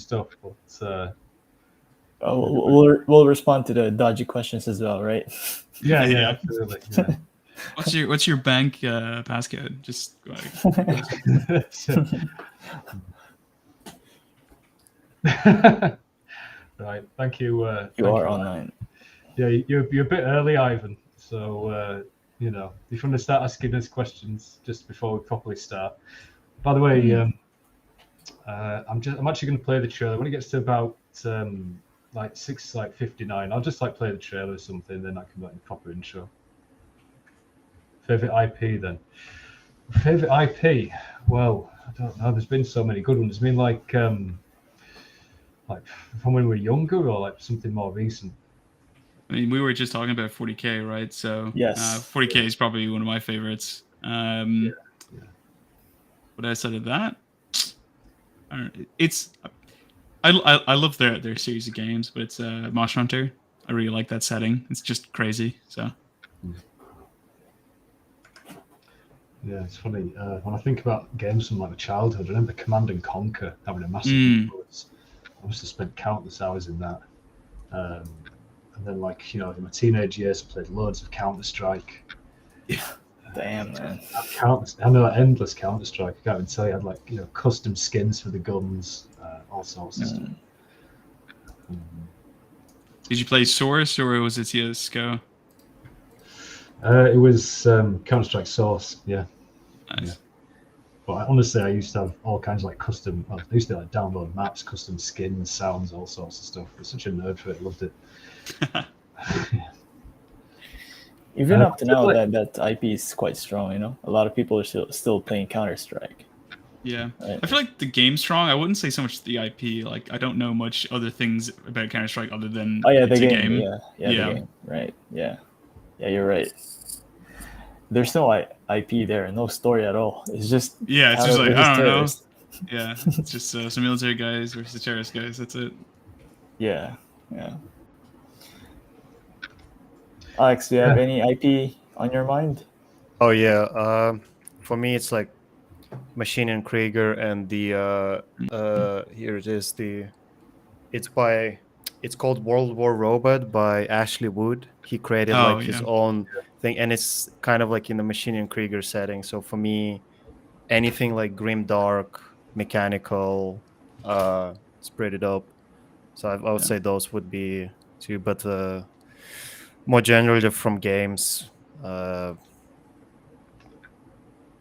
stuff. But we'll respond to the dodgy questions as well, right? yeah, absolutely. Yeah. What's your bank passcode? Just go ahead. Right, thank you. You are online. Yeah, you're a bit early, Ivan. So if you want to start asking us questions just before we properly start. By the way, I'm actually going to play the trailer when it gets to about 6:59. I'll just play the trailer or something, then I can make the proper intro. Favorite IP then. Favorite IP? Well, I don't know. There's been so many good ones. I mean, like from when we were younger, or something more recent. I mean, we were just talking about 40K, right? So yes, 40K is probably one of my favorites. But outside of that, I don't know. I love their series of games, but it's Monster Hunter. I really like that setting. It's just crazy. So. Yeah, it's funny. When I think about games from my childhood, I remember Command and Conquer having a massive influence. I must have spent countless hours in that. And then, in my teenage years, I played loads of Counter-Strike. Yeah. Damn, man. I know endless Counter-Strike. I can't even tell you. I had custom skins for the guns, all sorts of stuff. Did you play Source or was it CS:GO? It was Counter-Strike Source, yeah. Nice. Yeah. But honestly, I used to have all kinds of custom. I used to download maps, custom skins, sounds, all sorts of stuff. I was such a nerd for it. Loved it. Even up to now, that IP is quite strong. A lot of people are still playing Counter-Strike. Yeah, right. I feel like the game's strong. I wouldn't say so much the IP. I don't know much other things about Counter-Strike other than the game. Yeah, the game. Right. Yeah, you're right. There's no IP there, no story at all. It's just it's just I don't know. Yeah, it's just some military guys versus terrorist guys. That's it. Yeah. Alex, do you have any IP on your mind? Oh yeah. For me, it's Machine and Krieger, and the here it is. It's called World War Robot by Ashley Wood. He created his own thing, and it's kind of in the Machine and Krieger setting. So for me, anything grim, dark, mechanical, it's pretty dope. So I would say those would be two, but more generally from games,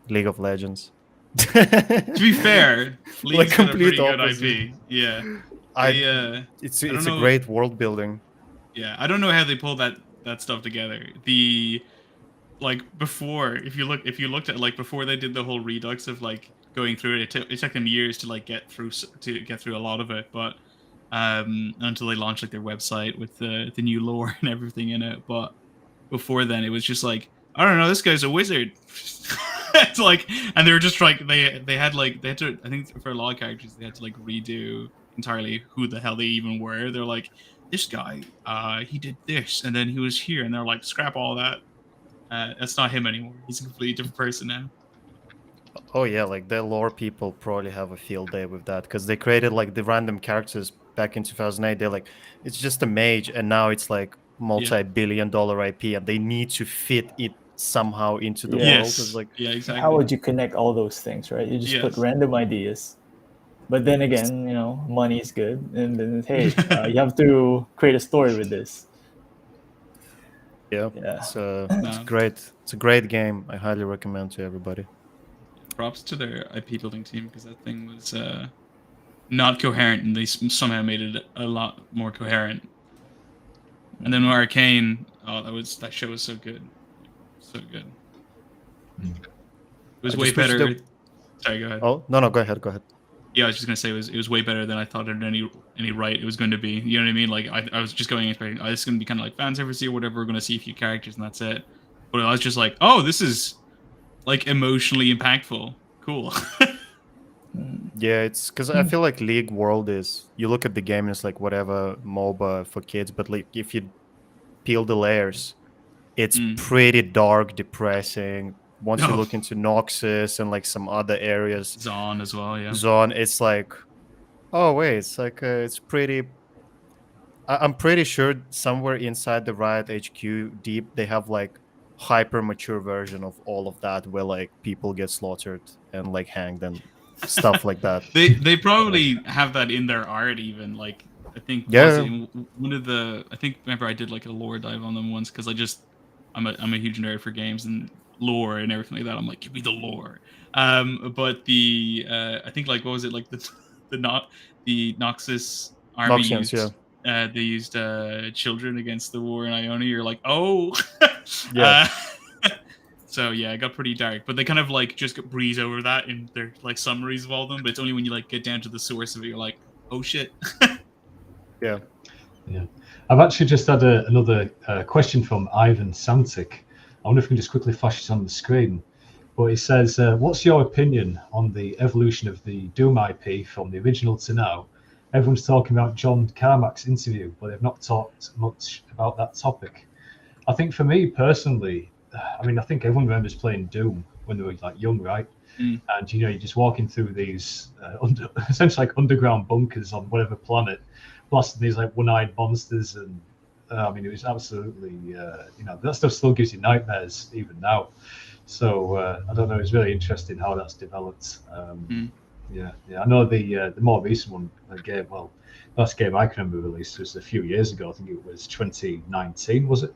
League of Legends. To be fair, League's got a pretty good opposite. IP. Yeah. It's a great world building. Yeah, I don't know how they pull that stuff together. Before, if you looked at before they did the whole redux of going through it, it took them years to get through a lot of it, but until they launched their website with the new lore and everything in it. But before then, it was just I don't know, this guy's a wizard. It's and they were just they had to, I think for a lot of characters they had to redo entirely who the hell they even were. They're this guy, he did this, and then he was here, and they're scrap all that. That's not him anymore. He's a completely different person now. Oh yeah, the lore people probably have a field day with that, because they created the random characters back in 2008. They're it's just a mage, and now it's multi-billion-dollar IP, and they need to fit it somehow into the world. It's exactly. How would you connect all those things, right? You just put random ideas. But then again, money is good, and then hey, you have to create a story with this. Yeah. It's great. It's a great game. I highly recommend to everybody. Props to their IP building team, because that thing was not coherent, and they somehow made it a lot more coherent. And then Arcane, that show was so good, so good. It was way better. Sorry, go ahead. Oh no, go ahead. Yeah, I was just gonna say it was way better than I thought at any rate it was going to be. You know what I mean? I was just going expecting this is gonna be kind of fan service or whatever. We're gonna see a few characters and that's it. But I was just oh, this is emotionally impactful. Cool. Yeah, it's because I feel League World is, you look at the game and it's whatever MOBA for kids, but if you peel the layers, it's pretty dark, depressing. Once you look into Noxus and some other areas, Zon as well, yeah. Zon, it's Oh wait, it's like it's pretty. I'm pretty sure somewhere inside the Riot HQ deep they have like hyper mature version of all of that where like people get slaughtered and like hanged and stuff like that. They probably have that in their art even. Like I think was Yeah, it in one of the I think remember I did like a lore dive on them once because I'm a huge nerd for games and lore and everything like that. I'm like, give me the lore. But the I think like what was it like the Noxus army Noxians, yeah. used they used children against the war in Iona. You're like, oh, Yeah. So yeah, it got pretty dark, but they kind of like just breeze over that in their like summaries of all of them. But it's only when you like get down to the source of it, you're like, oh shit. Yeah. Yeah, I've actually just had another question from Ivan Santic. I wonder if we can just quickly flash it on the screen. But he says, what's your opinion on the evolution of the Doom IP from the original to now? Everyone's talking about John Carmack's interview, but they've not talked much about that topic. I think for me personally, I mean, I think everyone remembers playing Doom when they were like young, right? Mm. And you're just walking through these essentially like underground bunkers on whatever planet, blasting these like one-eyed monsters, and I mean, it was absolutely, that stuff still gives you nightmares even now. So I don't know. It's really interesting how that's developed. Yeah. I know the more recent one, last game I can remember released was a few years ago. I think it was 2019, was it?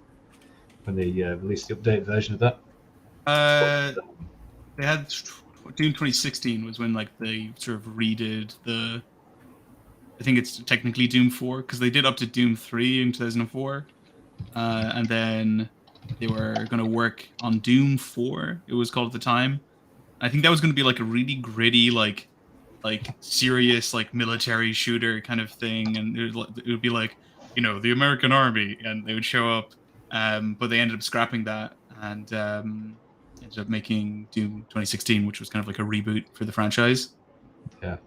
When they released the updated version of that? They had Doom 2016 was when like they sort of redid the. I think it's technically Doom 4 because they did up to Doom 3 in 2004, and then they were going to work on Doom 4. It was called at the time. I think that was going to be like a really gritty, like serious, like military shooter kind of thing, and it would be like the American Army, and they would show up. But they ended up scrapping that and ended up making Doom 2016, which was kind of like a reboot for the franchise. Yeah.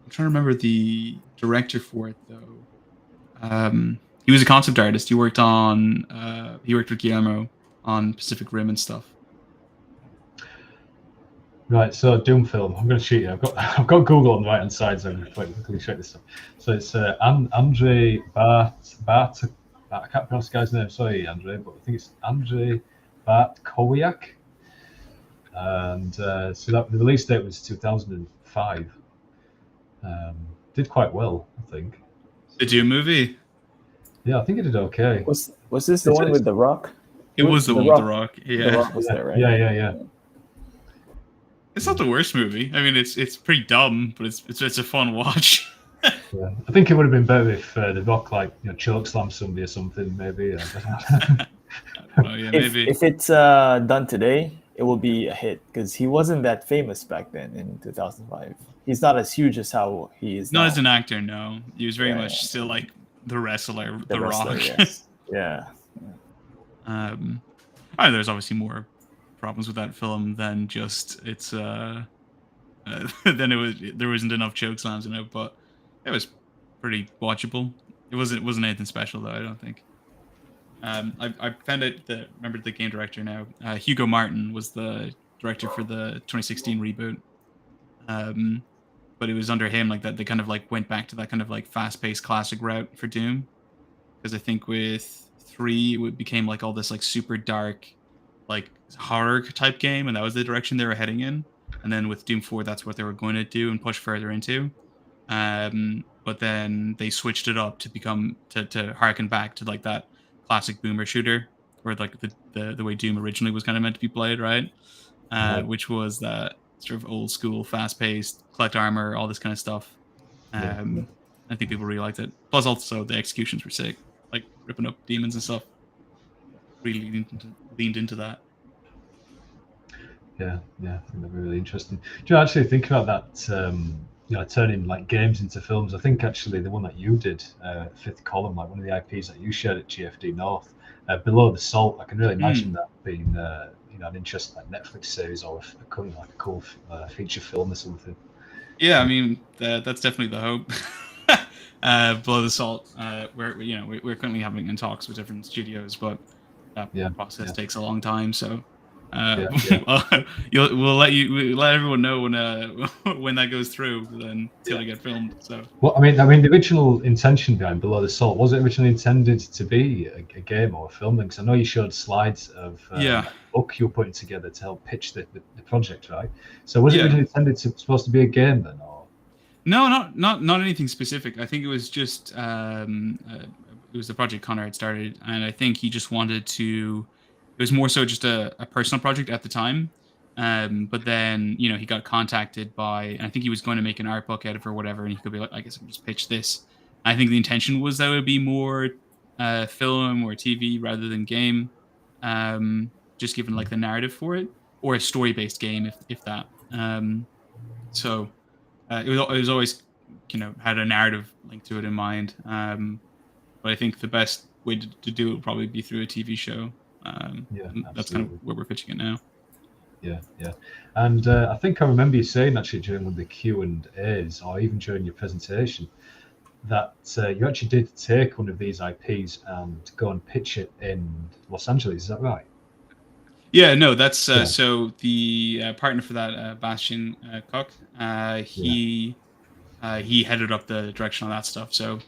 I'm trying to remember the director for it though. He was a concept artist. He worked with Guillermo on Pacific Rim and stuff. Right, so Doom film. I'm going to cheat you. I've got Google on the right hand side, so I'm going to quickly check this up. So it's Andrei Bart. I can't pronounce the guy's name. Sorry, Andrei, but I think it's Andrei Bartkowiak. And so the release date was 2005. Did quite well, I think. The Doom movie? Yeah, I think it did okay. Was this the one with The Rock? It was the one with The Rock. Yeah. The Rock was there, right? Yeah. It's not the worst movie. I mean, it's pretty dumb, but it's a fun watch. Yeah. I think it would have been better if The Rock choke slammed somebody or something, maybe. Maybe. If it's done today, it will be a hit because he wasn't that famous back then in 2005. He's not as huge as how he is now. Not as an actor, no. He was very much still like the wrestler, The Rock. Yes. Yeah. There's obviously more problems with that film than just there wasn't enough choke slams in it, but it was pretty watchable. It wasn't anything special though, I don't think. I found out that remember the game director now. Hugo Martin was the director for the 2016 reboot. But it was under him like that they kind of like went back to that kind of like fast-paced classic route for Doom. Because I think with 3 it became like all this like super dark like horror type game, and that was the direction they were heading in. And then with Doom 4 that's what they were going to do and push further into. But then they switched it up to become to harken back to like that classic boomer shooter, or like the way Doom originally was kind of meant to be played, right? Which was that sort of old school, fast paced, collect armor, all this kind of stuff. I think people really liked it. Plus, also the executions were sick, like ripping up demons and stuff. Really leaned into that. Yeah, I think that'd be really interesting. Do you actually think about that? Turning like games into films. I think actually the one that you did, Fifth Column, like one of the IPs that you shared at GFD North, Below the Salt. I can really imagine that being an interesting like Netflix series or a cool feature film or something. Yeah, I mean that's definitely the hope. Below the Salt, we're currently having in talks with different studios, but that process takes a long time. So We'll let everyone know when that goes through. Then it's gonna get filmed. So. Well, I mean, the original intention behind Below the Salt, was it originally intended to be a game or a film? Because I know you showed slides of a book you were putting together to help pitch the project, right? So was it originally intended supposed to be a game then, or? No, not anything specific. I think it was just it was the project Connor had started, and I think he just wanted to. It was more so just a personal project at the time, but then he got contacted by, and I think he was going to make an art book out of it or whatever, and he could be like, I guess I'll just pitch this. I think the intention was that it would be more film or TV rather than game, just given like the narrative for it, or a story-based game if that. So it was always had a narrative link to it in mind, but I think the best way to do it would probably be through a TV show. That's kind of where we're pitching it now. Yeah. And I think I remember you saying actually during one of the Q&As, or even during your presentation, that you actually did take one of these IPs and go and pitch it in Los Angeles. Is that right? Yeah, no, that's so the partner for that, Bastian Koch, he headed up the direction on that stuff. So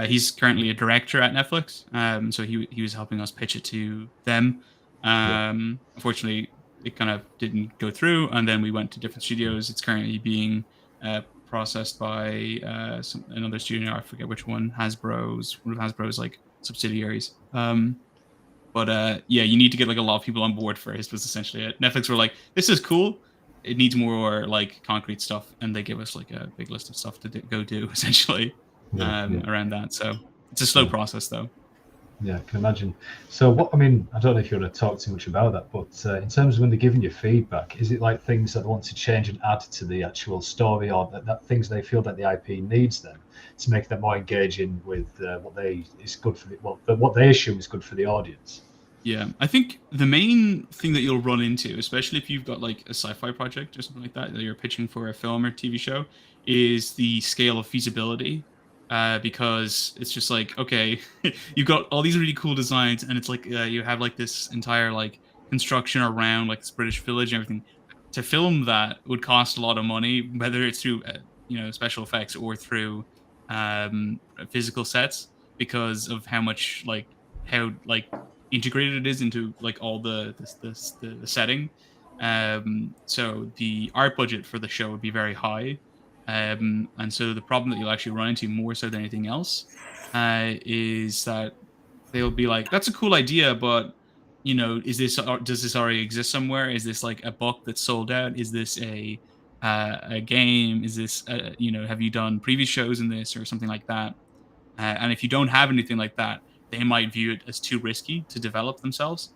he's currently a director at Netflix. So he was helping us pitch it to them. Unfortunately, it kind of didn't go through, and then we went to different studios. It's currently being processed by another studio. I forget which one. One of Hasbro's like subsidiaries. But you need to get like a lot of people on board first. Was essentially it. Netflix were like, "This is cool. It needs more like concrete stuff," and they give us like a big list of stuff to go do essentially around that. So it's a slow process though. Yeah, I can imagine. So I don't know if you want to talk too much about that, but in terms of when they're giving you feedback, is it like things that they want to change and add to the actual story, or that things they feel that the IP needs them to make them more engaging with what they assume is good for the audience? Yeah, I think the main thing that you'll run into, especially if you've got like a sci-fi project or something like that you're pitching for a film or TV show, is the scale of feasibility. Because it's just like, okay, you've got all these really cool designs, and it's like you have like this entire like construction around like this British village and everything. To film that would cost a lot of money, whether it's through special effects or through physical sets, because of how integrated it is into like all the setting. So the art budget for the show would be very high. And so the problem that you'll actually run into more so than anything else is that they'll be like, that's a cool idea, but does this already exist somewhere? Is this like a book that's sold out? Is this a game? Is this have you done previous shows in this or something like that? And if you don't have anything like that, they might view it as too risky to develop themselves.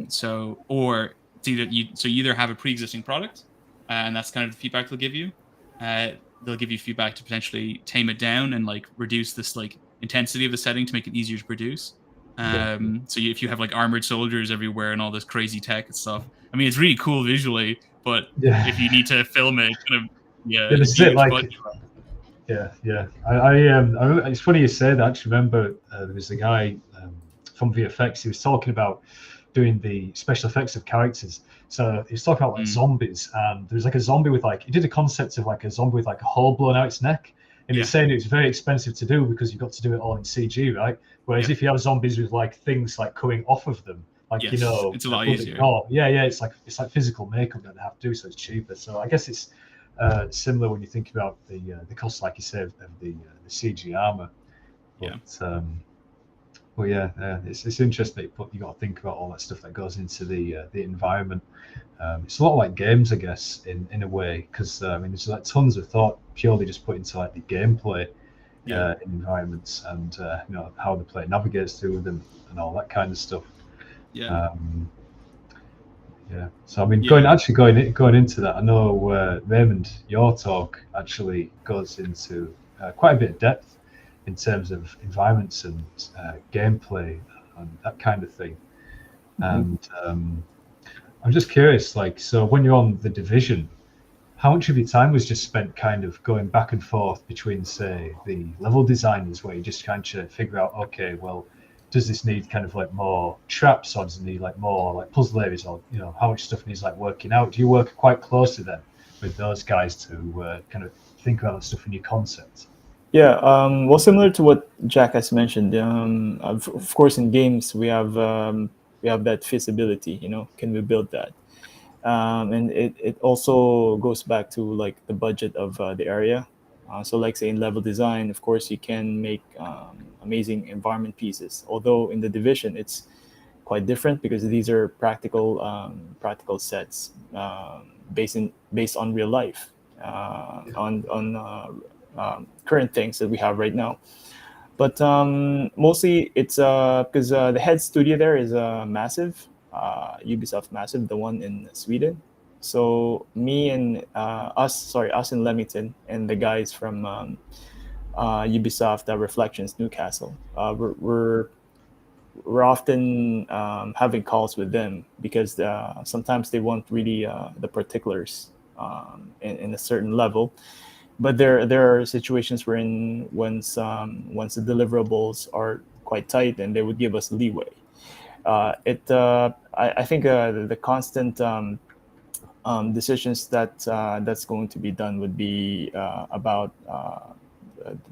So you either have a pre-existing product, and that's kind of the feedback they'll give you. They'll give you feedback to potentially tame it down and like reduce this like intensity of the setting to make it easier to produce. So if you have like armored soldiers everywhere and all this crazy tech and stuff, I mean, it's really cool visually, but if you need to film it, kind of it's it, like. Yeah. I it's funny you say that. I actually remember there was a guy from VFX. He was talking about doing the special effects of characters. So he was talking about like zombies, and there was like a zombie with like, he did a concept of like a zombie with like a hole blown out its neck, and he's saying it was very expensive to do because you've got to do it all in CG, right? Whereas if you have zombies with like things like coming off of them, like it's a lot easier. It's like physical makeup that they have to do, so it's cheaper. So I guess it's similar when you think about the cost, like you said, of the CG armor. But it's interesting that you got to think about all that stuff that goes into the environment. It's a lot like games, I guess, in a way, because there's like tons of thought purely just put into like the gameplay in environments, and how the player navigates through them and all that kind of stuff. So going into that, I know Raymond, your talk actually goes into quite a bit of depth in terms of environments and gameplay and that kind of thing. And I'm just curious, like, so when you're on The Division, how much of your time was just spent kind of going back and forth between, say, the level designers, where you just kind of figure out, okay, well, does this need kind of like more traps, or does it need like more like puzzle areas, or how much stuff needs like working out? Do you work quite closely then with those guys to kind of think about that stuff in your concept? Yeah, well, similar to what Jack has mentioned, of course, in games we have that feasibility. Can we build that? And it also goes back to like the budget of the area. So, like say in level design, of course, you can make amazing environment pieces. Although in the division, it's quite different because these are practical sets based on real life, on current things that we have right now. But mostly it's because the head studio there is massive, Ubisoft massive, the one in Sweden. So me and us in Leamington, and the guys from Ubisoft Reflections Newcastle, we're often having calls with them because sometimes they want really the particulars in a certain level. But there are situations wherein once the deliverables are quite tight, and they would give us leeway. I think the constant decisions that's going to be done would be about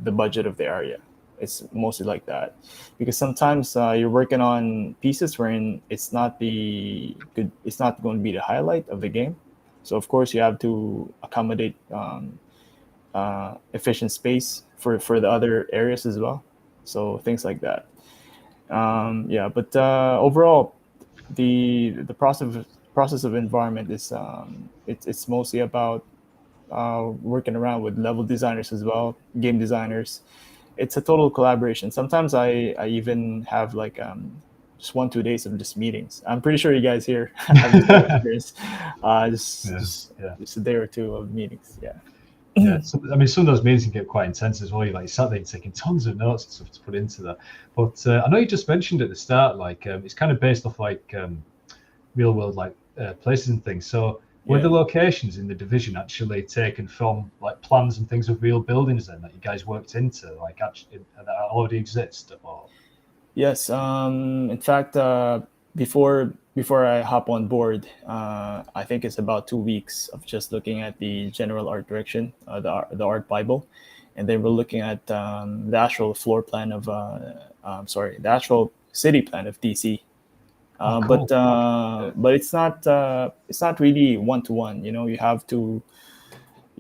the budget of the area. It's mostly like that, because sometimes you're working on pieces wherein it's not going to be the highlight of the game. So of course you have to accommodate efficient space for the other areas as well. So things like that. But overall, the process of environment is it's mostly about working around with level designers as well, game designers. It's a total collaboration. Sometimes I even have like just 1-2 days of just meetings. I'm pretty sure you guys here have this experience. Just a day or two of meetings. Yeah. Yeah, I mean, some of those meetings can get quite intense as well. You're like sat there taking tons of notes and stuff to put into that. But I know you just mentioned at the start, like it's kind of based off like real world like places and things. So were the locations in the division actually taken from like plans and things of real buildings then that you guys worked into, like actually that already exist? Or Yes. In fact, before I hop on board, I think it's about 2 weeks of just looking at the general art direction, the art Bible, and then we're looking at the actual floor plan of the actual city plan of DC. cool. But it's not really one-to-one. You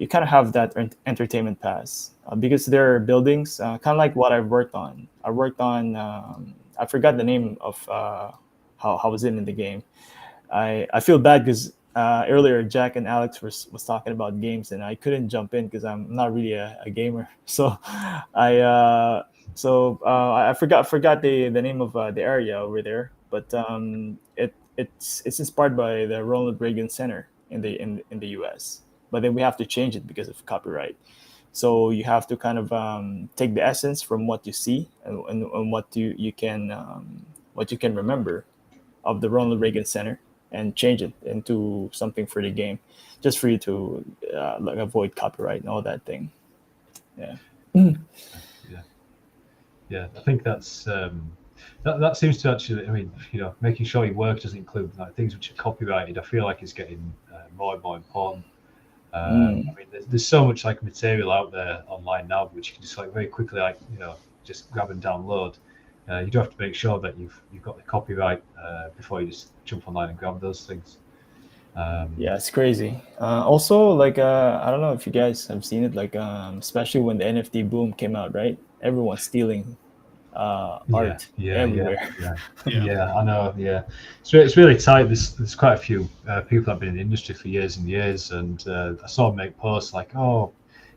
kind of have that entertainment pass because there are buildings kind of like what I've worked on. I forgot the name of how was it in the game. I feel bad because earlier Jack and Alex was talking about games, and I couldn't jump in because I'm not really a gamer. So I forgot the name of the area over there, but it's inspired by the Ronald Reagan Center in the U.S. But then we have to change it because of copyright. So you have to kind of take the essence from what you see and what you can remember of the Ronald Reagan Center and change it into something for the game, just for you to like avoid copyright and all that thing. Yeah. Yeah. I think that's that seems to actually. I mean, making sure your work doesn't include like things which are copyrighted. I feel like it's getting more and more important. I mean, there's so much like material out there online now, which you can just like very quickly just grab and download. You do have to make sure that you've got the copyright before you just jump online and grab those things. Yeah, it's crazy. Also, like I don't know if you guys have seen it, like especially when the NFT boom came out, right? Everyone's stealing art everywhere. Yeah, I know. Yeah, it's really tight. There's quite a few people that have been in the industry for years and years, and I saw them make posts like, oh,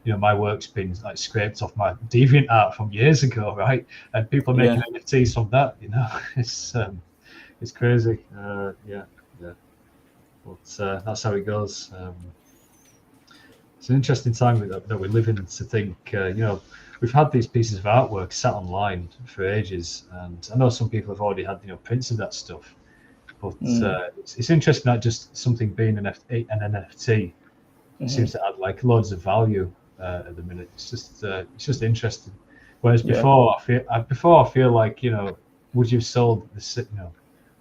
my work's been like scraped off my DeviantArt from years ago, right? And people are making NFTs from that. It's crazy. But that's how it goes. It's an interesting time that we live in to think. We've had these pieces of artwork sat online for ages, and I know some people have already had prints of that stuff. But it's interesting that just something being an NFT seems to add like loads of value at the minute. It's just interesting. Whereas before, I feel like would you have sold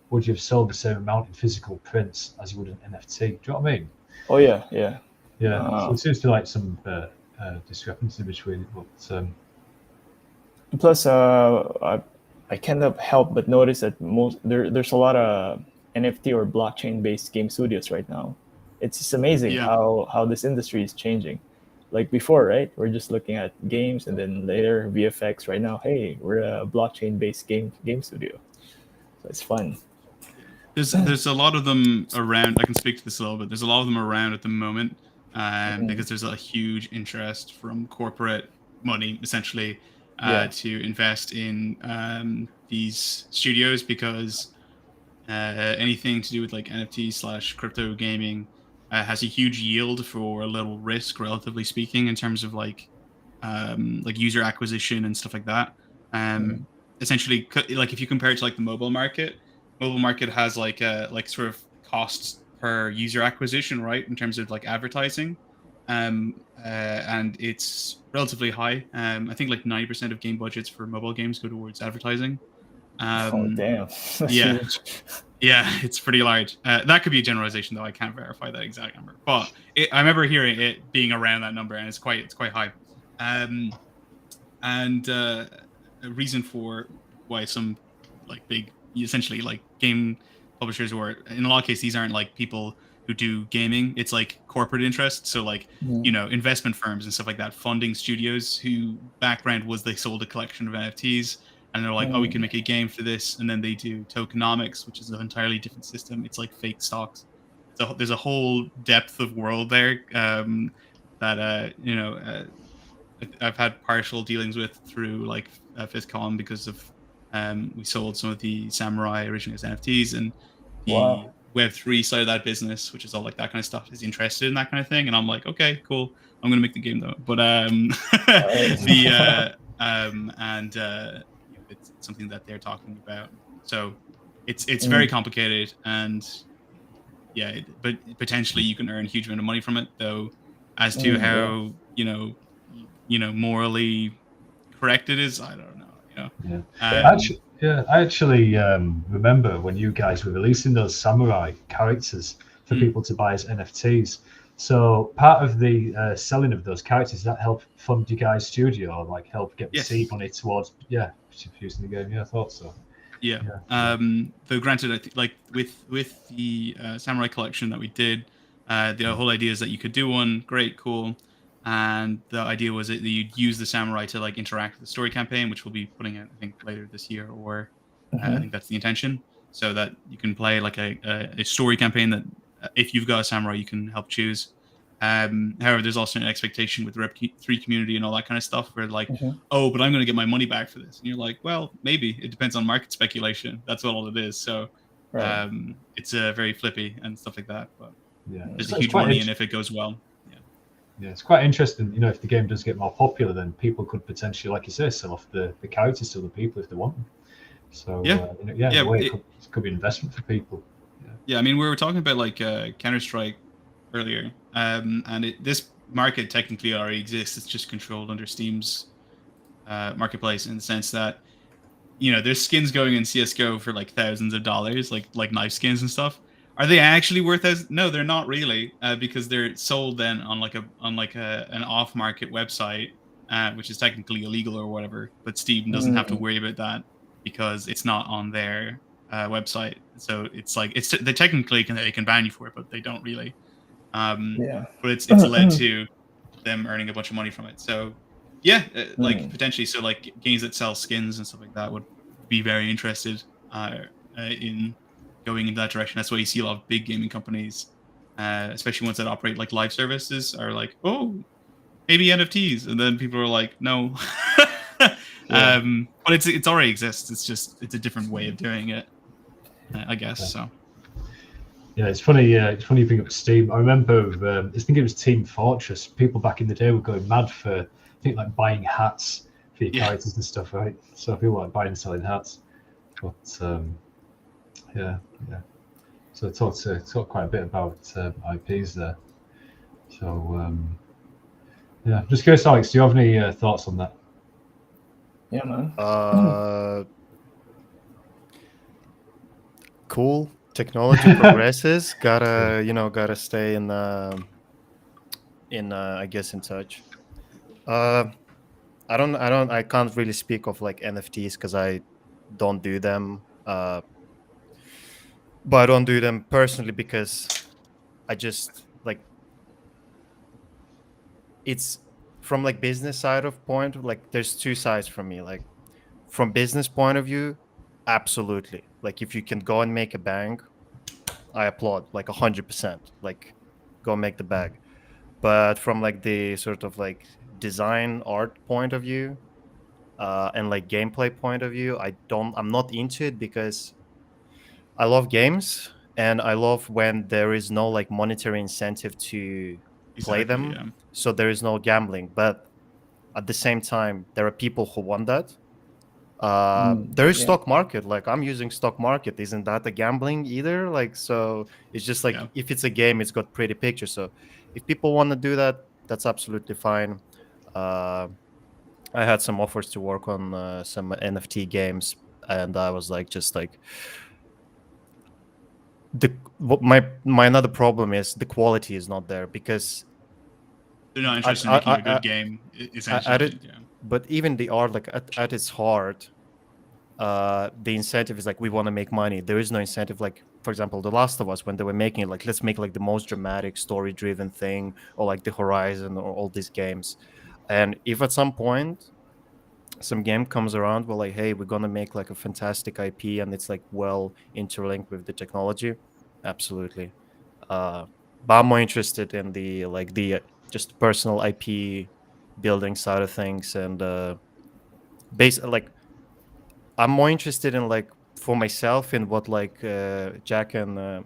would you have sold the same amount in physical prints as you would an NFT? Do you know what I mean? Oh yeah, yeah. Yeah. So it seems to be like some discrepancy between it, but Plus, I cannot help but notice that there's a lot of NFT or blockchain based game studios right now. It's just amazing Yeah. how this industry is changing. Like before, right? We're just looking at games, and then later VFX. Right now, hey, we're a blockchain based game studio. So it's fun. There's a lot of them around. I can speak to this a little bit. There's a lot of them around at the moment, because there's a huge interest from corporate money, essentially, to invest in these studios, because anything to do with like NFT / crypto gaming has a huge yield for a little risk, relatively speaking, in terms of like user acquisition and stuff like that. Essentially, like if you compare it to like the mobile market has like sort of costs per user acquisition, right, in terms of like advertising, and it's relatively high. I think like 90% of game budgets for mobile games go towards advertising. Oh damn! That's yeah. huge. Yeah, it's pretty large. That could be a generalization, though. I can't verify that exact number, but I remember hearing it being around that number, and it's quite high. And a reason for why some like big, essentially like game publishers, or in a lot of cases, these aren't like people who do gaming. It's like corporate interests. So like investment firms and stuff like that, funding studios who background was they sold a collection of NFTs. And they're like, oh, we can make a game for this. And then they do tokenomics, which is an entirely different system. It's like fake stocks. So there's a whole depth of world there that, I've had partial dealings with through like FizCon, because of we sold some of the Samurai originally as NFTs, and the Web3 side of that business, which is all like that kind of stuff, is interested in that kind of thing. And I'm like, okay, cool. I'm going to make the game though. But it's something that they're talking about. So it's very complicated, and but potentially you can earn a huge amount of money from it, though. As to how morally correct it is, I don't know. I actually remember when you guys were releasing those samurai characters for people to buy as NFTs. So part of the selling of those characters, that help fund you guys' studio, or like help get the seed money towards using the game. Yeah, I thought so. Though granted, I think like with the Samurai collection that we did, the whole idea is that you could do one, great, cool, and the idea was that you'd use the Samurai to like interact with the story campaign, which we'll be putting out, I think, later this year, or I think that's the intention, so that you can play like a story campaign that if you've got a Samurai, you can help choose. However, there's also an expectation with the Rep3 community and all that kind of stuff where like, oh, but I'm going to get my money back for this. And you're like, well, maybe. It depends on market speculation. That's all it is. So it's very flippy and stuff like that. But there's a huge money in if it goes well. Yeah, it's quite interesting. If the game does get more popular, then people could potentially, like you say, sell off the characters to the people if they want them. So it could be an investment for people. Yeah, I mean, we were talking about like Counter-Strike earlier, and this market technically already exists. It's just controlled under Steam's marketplace, in the sense that there's skins going in CS:GO for like thousands of dollars, like knife skins and stuff. Are they actually worth thousands? No, they're not really, because they're sold then on an off-market website, which is technically illegal or whatever. But Steam doesn't have to worry about that because it's not on their website. So it's like they technically can ban you for it, but they don't really. But it's led to them earning a bunch of money from it. So like potentially, so like games that sell skins and stuff like that would be very interested in going in that direction. That's why you see a lot of big gaming companies, especially ones that operate like live services, are like, oh, maybe NFTs, and then people are like, no. But it's already exists. It's a different way of doing it, I guess. So. Yeah, it's funny. It's funny you bring up Steam. I remember, I think it was Team Fortress. People back in the day were going mad for, I think, like buying hats for your characters and stuff, right? So people like buying and selling hats. But So talk quite a bit about IPs there. So just curious, Alex, do you have any thoughts on that? Yeah, man. cool. Technology progresses. Gotta stay in I guess in touch. I can't really speak of like NFTs because I don't do them. But I don't do them personally because I just like it's from like business side of point. Like there's two sides for me. Like from business point of view, absolutely. Like if you can go and make a bang, I applaud like 100%. Like go make the bag. But from like the sort of like design art point of view, and like gameplay point of view, I'm not into it because I love games and I love when there is no like monetary incentive to play Exactly. them. Yeah. So there is no gambling. But at the same time, there are people who want that. There is Yeah. stock market. Like I'm using stock market. Isn't that a gambling either? Like so, it's just like Yeah. if it's a game, it's got pretty pictures. So if people want to do that, that's absolutely fine. Uh, I had some offers to work on some NFT games, and I was like, just like my another problem is the quality is not there because They're not at interested in making a good game, at essentially. it, Yeah. but even the art, like at its heart, the incentive is like we want to make money. There is no incentive. Like for example, The Last of Us, when they were making it, like let's make like the most dramatic story-driven thing, or like The Horizon, or all these games. And if at some point some game comes around, we're like, hey, we're gonna make like a fantastic IP, and it's like well interlinked with the technology, absolutely. But I'm more interested in the like the just personal IP building side of things, and like I'm more interested in like for myself in what like Jack and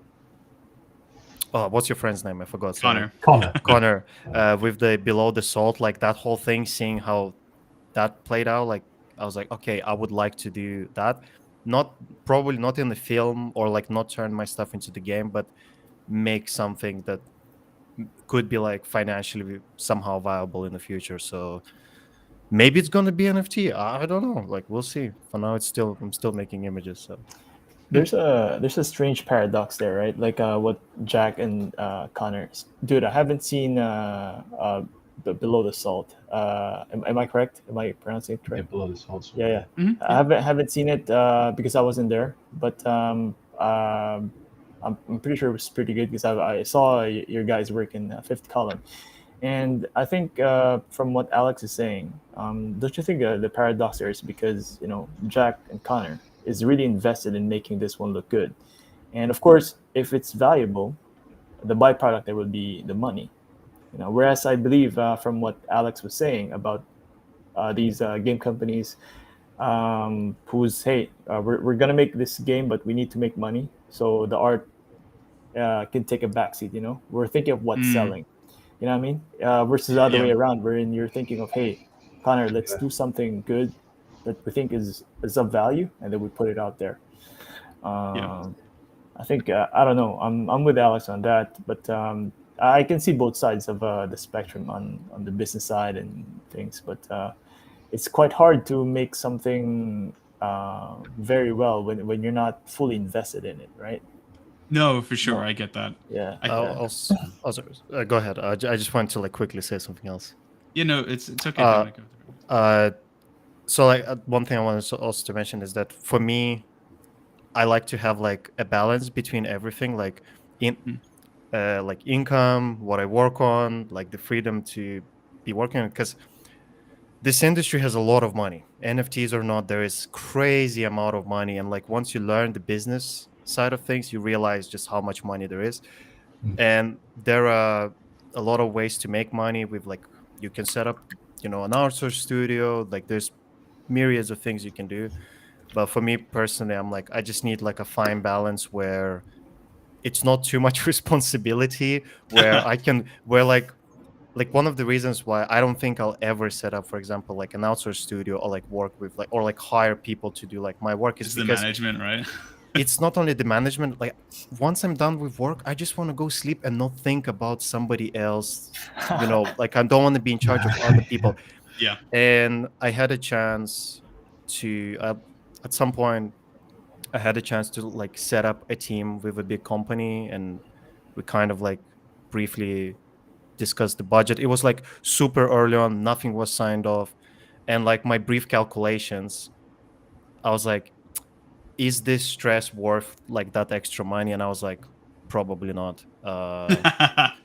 oh, what's your friend's name? I forgot. Sorry, Connor. Connor. With the Below the Salt, like that whole thing, seeing how that played out, like I was like, okay, I would like to do that. Not probably not in the film or like not turn my stuff into the game, but make something that could be like financially somehow viable in the future. So maybe it's gonna be NFT. I don't know. Like we'll see. For now, I'm still making images. So There's a strange paradox there, right? Like what Jack and Connor, dude. I haven't seen Below the Salt. Am I correct? Am I pronouncing it Yeah, correct? Below the Salt. Yeah, yeah. Mhm, I haven't seen it because I wasn't there, but I'm pretty sure it was pretty good because I saw your guys' work in Fifth Column, and I think from what Alex is saying, don't you think the paradox there is because Jack and Connor is really invested in making this one look good, and of course, if it's valuable, the byproduct there will be the money. Whereas I believe from what Alex was saying about these game companies who's hey we're gonna make this game but we need to make money so the art can take a backseat. We're thinking of what's Mm. selling, you know what I mean, versus the other way Yeah. around wherein you're thinking of, hey Connor, let's do something good that we think is of value, and then we put it out there. Yeah. I think I don't know, I'm with Alex on that, but I can see both sides of the spectrum on the business side and things, but it's quite hard to make something very well when you're not fully invested in it, right? No, for sure. No. I get that. Yeah, I, yeah. also, go ahead. I just wanted to like quickly say something else. it's okay if you Uh, want to go through. so like one thing I wanted also to mention is that for me, I like to have like a balance between everything, like in Mm. like income, what I work on, like the freedom to be working on, because this industry has a lot of money. NFTs or not, there is crazy amount of money, and like once you learn the business side of things, you realize just how much money there is. Mm. And there are a lot of ways to make money with like you can set up an outsource studio, like there's myriads of things you can do. But for me personally, I'm like I just need like a fine balance where it's not too much responsibility, where I can where like one of the reasons why I don't think I'll ever set up, for example, like an outsource studio or like work with like or like hire people to do like my work is It's the because management, right? it's not only the management. Like once I'm done with work, I just want to go sleep and not think about somebody else. Like I don't want to be in charge of other people. Yeah. And I had a chance to at some point I had a chance to like set up a team with a big company, and we kind of like briefly discussed the budget. It was like super early on, nothing was signed off, and like my brief calculations, I was like, is this stress worth like that extra money? And I was like, probably not.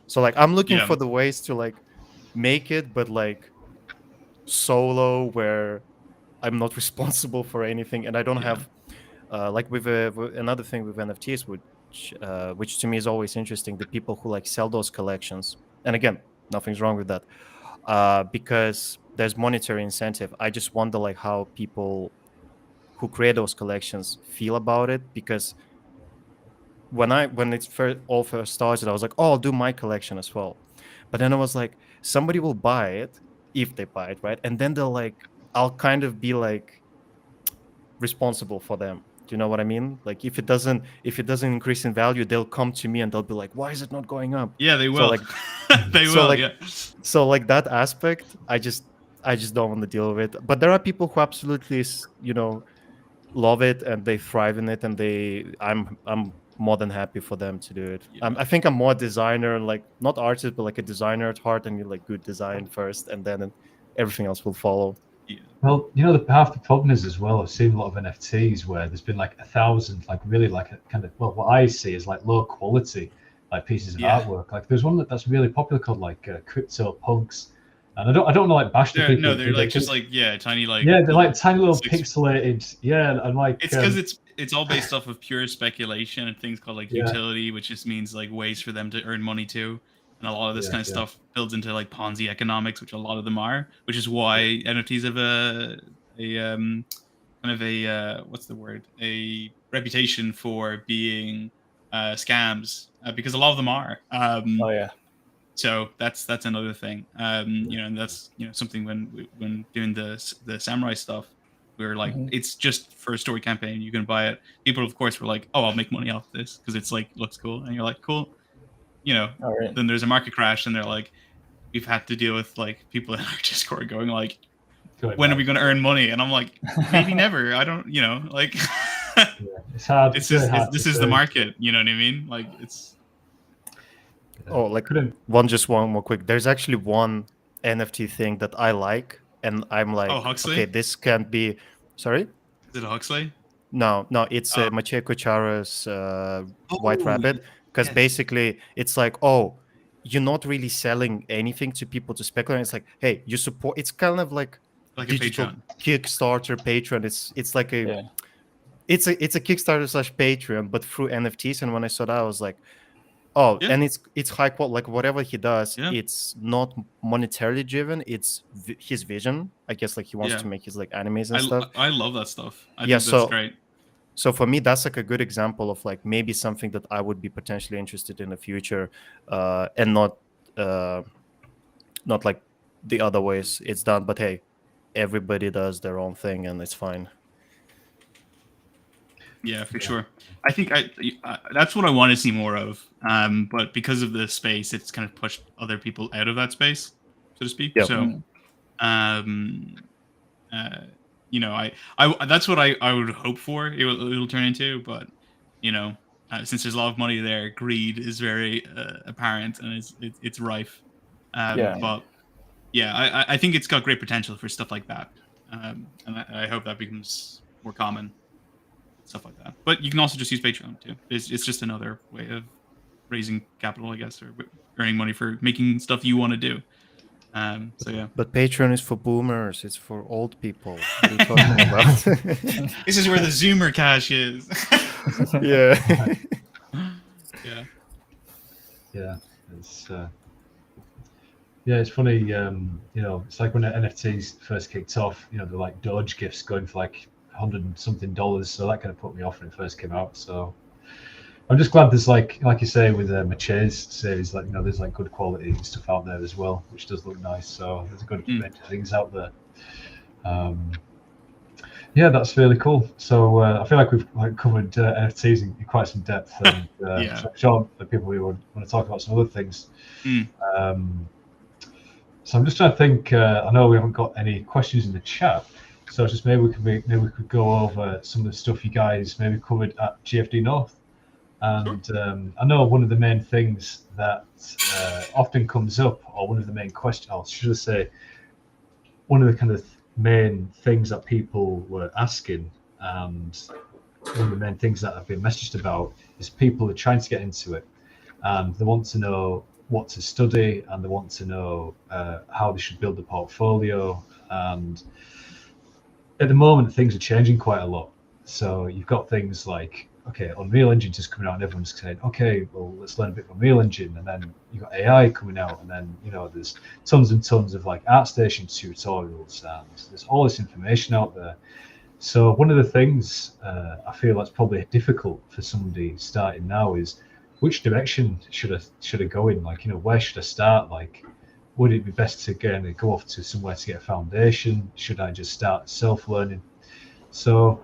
So like I'm looking Yeah. for the ways to like make it, but like solo, where I'm not responsible for anything, and I don't have like with another thing with NFTs, which to me is always interesting, the people who like sell those collections. And again, nothing's wrong with that, because there's monetary incentive. I just wonder like how people who create those collections feel about it, because when it all first started, I was like, oh, I'll do my collection as well. But then I was like, somebody will buy it if they buy it, right? And then they'll like, I'll kind of be like responsible for them. Do you know what I mean? Like if it doesn't increase in value, they'll come to me and they'll be like, why is it not going up? Yeah, they will. So like they so will. like, Yeah. so like that aspect, I just don't want to deal with it. But there are people who absolutely, love it and they thrive in it, and I'm more than happy for them to do it. Yeah. I think I'm more a designer, like not artist, but like a designer at heart, and you like good design first, and then everything else will follow. Well, half the problem is as well, I've seen a lot of NFTs where there's been like 1,000, like really like a kind of, well, what I see is like low quality, like pieces of artwork. Like there's one that's really popular called like Crypto Punks. And I don't know, like bash the people. No, they're like just like tiny like. Yeah, they're like tiny little pixelated. Yeah, and like. It's because it's all based off of pure speculation and things called like utility, which just means like ways for them to earn money too. And a lot of this kind of stuff builds into like Ponzi economics, which a lot of them are, which is why NFTs have what's the word? A reputation for being scams, because a lot of them are. So that's another thing. And that's something when doing the samurai stuff, we were like, it's just for a story campaign. You can buy it. People, of course, were like, oh, I'll make money off this because it's like looks cool, and you're like, cool. Then there's a market crash, and they're like, we've had to deal with like people in our Discord going like, when are we going to earn money? And I'm like, maybe never. I don't, like. It's hard. This is the market. You know what I mean? Like it's. Oh, like one more quick. There's actually one NFT thing that I like, and I'm like, okay, this can't be. Sorry? Is it a Huxley? No, it's Maciej Kuchara's White Rabbit, because basically it's like, oh, you're not really selling anything to people to speculate. It's like, hey, you support. It's kind of like digital a Patreon. Kickstarter, Patreon. It's like a, it's a Kickstarter / Patreon, but through NFTs. And when I saw that, I was like, oh, and it's high quality. Like whatever he does, it's not monetarily driven. It's his vision. I guess like he wants to make his like animes and stuff. I love that stuff. I think that's great. So for me, that's like a good example of like maybe something that I would be potentially interested in the future, and not like the other ways it's done. But hey, everybody does their own thing, and it's fine. Yeah, for sure. I think that's what I want to see more of. But because of the space, it's kind of pushed other people out of that space, so to speak. Yep. So, that's what I would hope for. It'll turn into, but since there's a lot of money there, greed is very apparent, and it's rife. But yeah, I think it's got great potential for stuff like that, and I hope that becomes more common. Stuff like that, but you can also just use Patreon too. It's just another way of raising capital, I guess, or earning money for making stuff you want to do. So yeah. But Patreon is for boomers. It's for old people. What are you talking about? This is where the Zoomer cash is. Yeah. Yeah. It's funny. It's like when the NFTs first kicked off. They're like Doge gifts going for like $100 and something, so that kind of put me off when it first came out. So I'm just glad there's like you say with Maciej's series, like there's like good quality stuff out there as well, which does look nice. So there's a good range of things out there. That's really cool. So I feel like we've like covered NFTs in quite some depth, and so I'm sure the people who want to talk about some other things. So I'm just trying to think. I know we haven't got any questions in the chat. So just maybe we could go over some of the stuff you guys maybe covered at GFD North. And I know one of the main things that often comes up, or one of the main questions, or should I say, one of the kind of main things that people were asking, and one of the main things that have been messaged about, is people are trying to get into it, and they want to know what to study, and they want to know how they should build a portfolio. And at the moment, things are changing quite a lot. So you've got things like, okay, Unreal Engine just coming out, and everyone's saying, okay, well, let's learn a bit of Unreal Engine, and then you've got AI coming out, and then there's tons and tons of like ArtStation tutorials, and there's all this information out there. So one of the things I feel that's probably difficult for somebody starting now is, which direction should I go in? Like, where should I start? Like, would it be best to go off to somewhere to get a foundation? Should I just start self-learning? So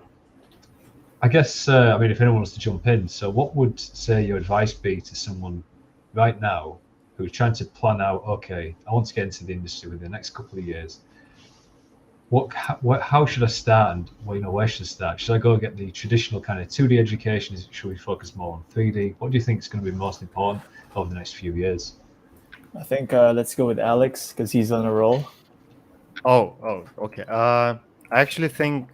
I guess, if anyone wants to jump in, so what would, say, your advice be to someone right now who's trying to plan out, okay, I want to get into the industry within the next couple of years. How should I start, and where should I start? Should I go get the traditional kind of 2D education? Should we focus more on 3D? What do you think is going to be most important over the next few years? I think let's go with Alex because he's on a roll. Oh, okay. I actually think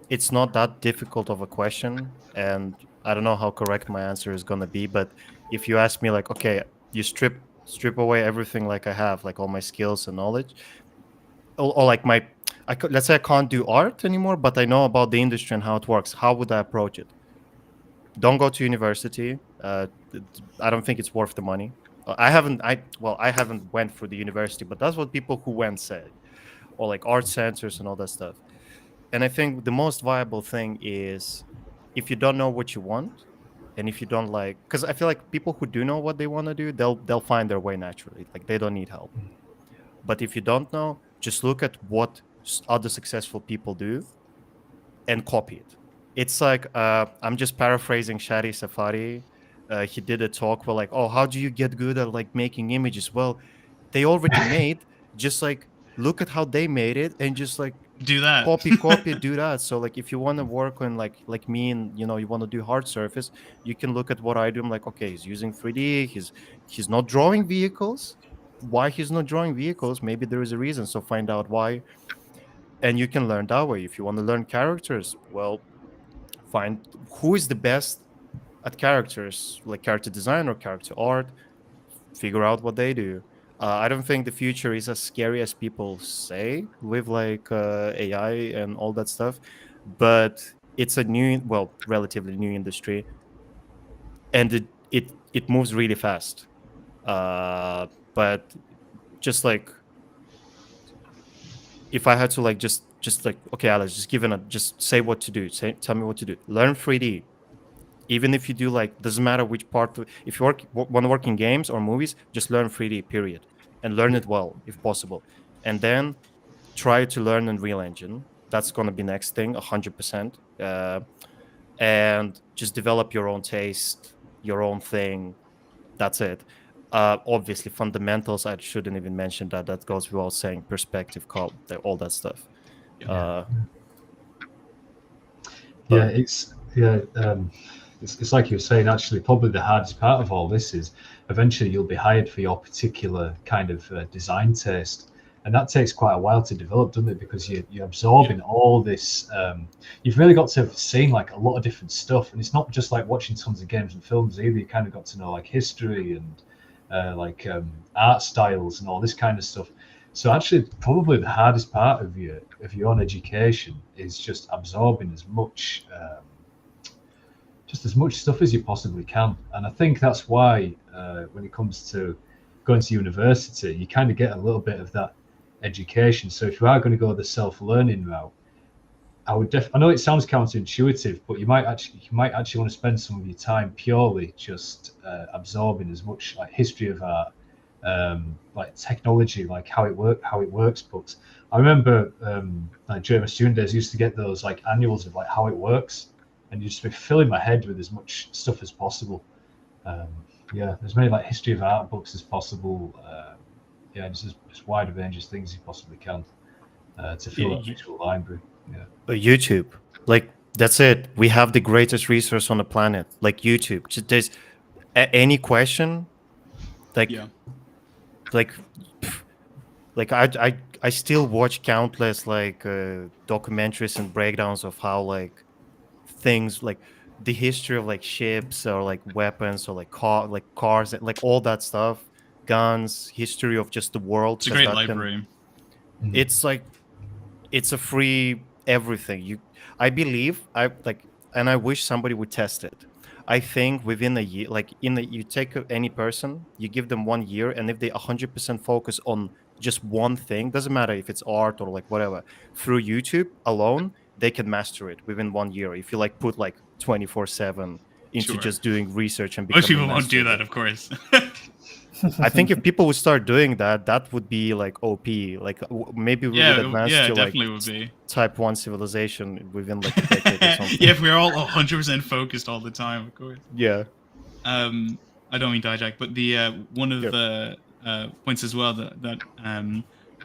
it's not that difficult of a question, and I don't know how correct my answer is gonna be, but if you ask me, like, okay, you strip away everything, like I have, like all my skills and knowledge, or like let's say I can't do art anymore, but I know about the industry and how it works. How would I approach it? Don't go to university. I don't think it's worth the money. I haven't went for the university, but that's what people who went said, or like art centers and all that stuff. And I think the most viable thing is, if you don't know what you want, and if you don't like, because I feel like people who do know what they want to do, they'll find their way naturally. Like, they don't need help. But if you don't know, just look at what other successful people do and copy it. It's like, I'm just paraphrasing Shadi Safari. He did a talk where, like, oh, how do you get good at like making images? Well, they already made, just like look at how they made it and just like do that, copy do that. So like, if you want to work on like me, and you want to do hard surface, you can look at what I do. I'm like, okay, he's using 3D, he's not drawing vehicles. Why he's not drawing vehicles? Maybe there is a reason, so find out why, and you can learn that way. If you want to learn characters, well, find who is the best at characters, like character design or character art, figure out what they do. I don't think the future is as scary as people say with like AI and all that stuff, but it's a relatively new industry, and it moves really fast. But just like, if I had to like just like, okay, Alex, just say what to do. Tell me what to do. Learn 3D. Even if you do like, doesn't matter which part. If you want to work in games or movies, just learn 3D, period, and learn it well if possible. And then try to learn Unreal Engine. That's gonna be next thing, 100%. And just develop your own taste, your own thing. That's it. Obviously, fundamentals, I shouldn't even mention that. That goes without saying. Perspective, all that stuff. It's like you were saying, actually, probably the hardest part of all this is eventually you'll be hired for your particular kind of design taste. And that takes quite a while to develop, doesn't it? Because you're absorbing all this. You've really got to have seen like a lot of different stuff. And it's not just like watching tons of games and films either. You kind of got to know like history and art styles and all this kind of stuff. So actually, probably the hardest part of your own education is just absorbing as much stuff as you possibly can. And I think that's why when it comes to going to university, you kind of get a little bit of that education. So if you are going to go the self-learning route, I know it sounds counterintuitive, but you might actually want to spend some of your time purely just absorbing as much like history of art, like technology, like how it works books. I remember like during my student days, I used to get those like annuals of like how it works, and you just be filling my head with as much stuff as possible. As many like history of art books as possible. Just as wide a range of things you possibly can. to fill that visual library. YouTube, like that's it. We have the greatest resource on the planet, like YouTube. Just there's any question, like like like I still watch countless like documentaries and breakdowns of how like things like the history of like ships or like weapons or like cars and like all that stuff, guns, history of just the world. It's a great library. It's like it's a free everything. I believe and I wish somebody would test it. I think within a year, like you take any person, you give them 1 year, and if they 100% focus on just one thing, doesn't matter if it's art or like whatever, through YouTube alone, they can master it within 1 year. If you like put like 24/7 into just doing research and most people won't do that, of course. I think if people would start doing that, that would be like OP. Like maybe we would advance to like would be. type 1 civilization within like a decade or something. Yeah, if we're all 100% focused all the time, of course. Yeah. I don't mean to hijack, but the one of the points as well that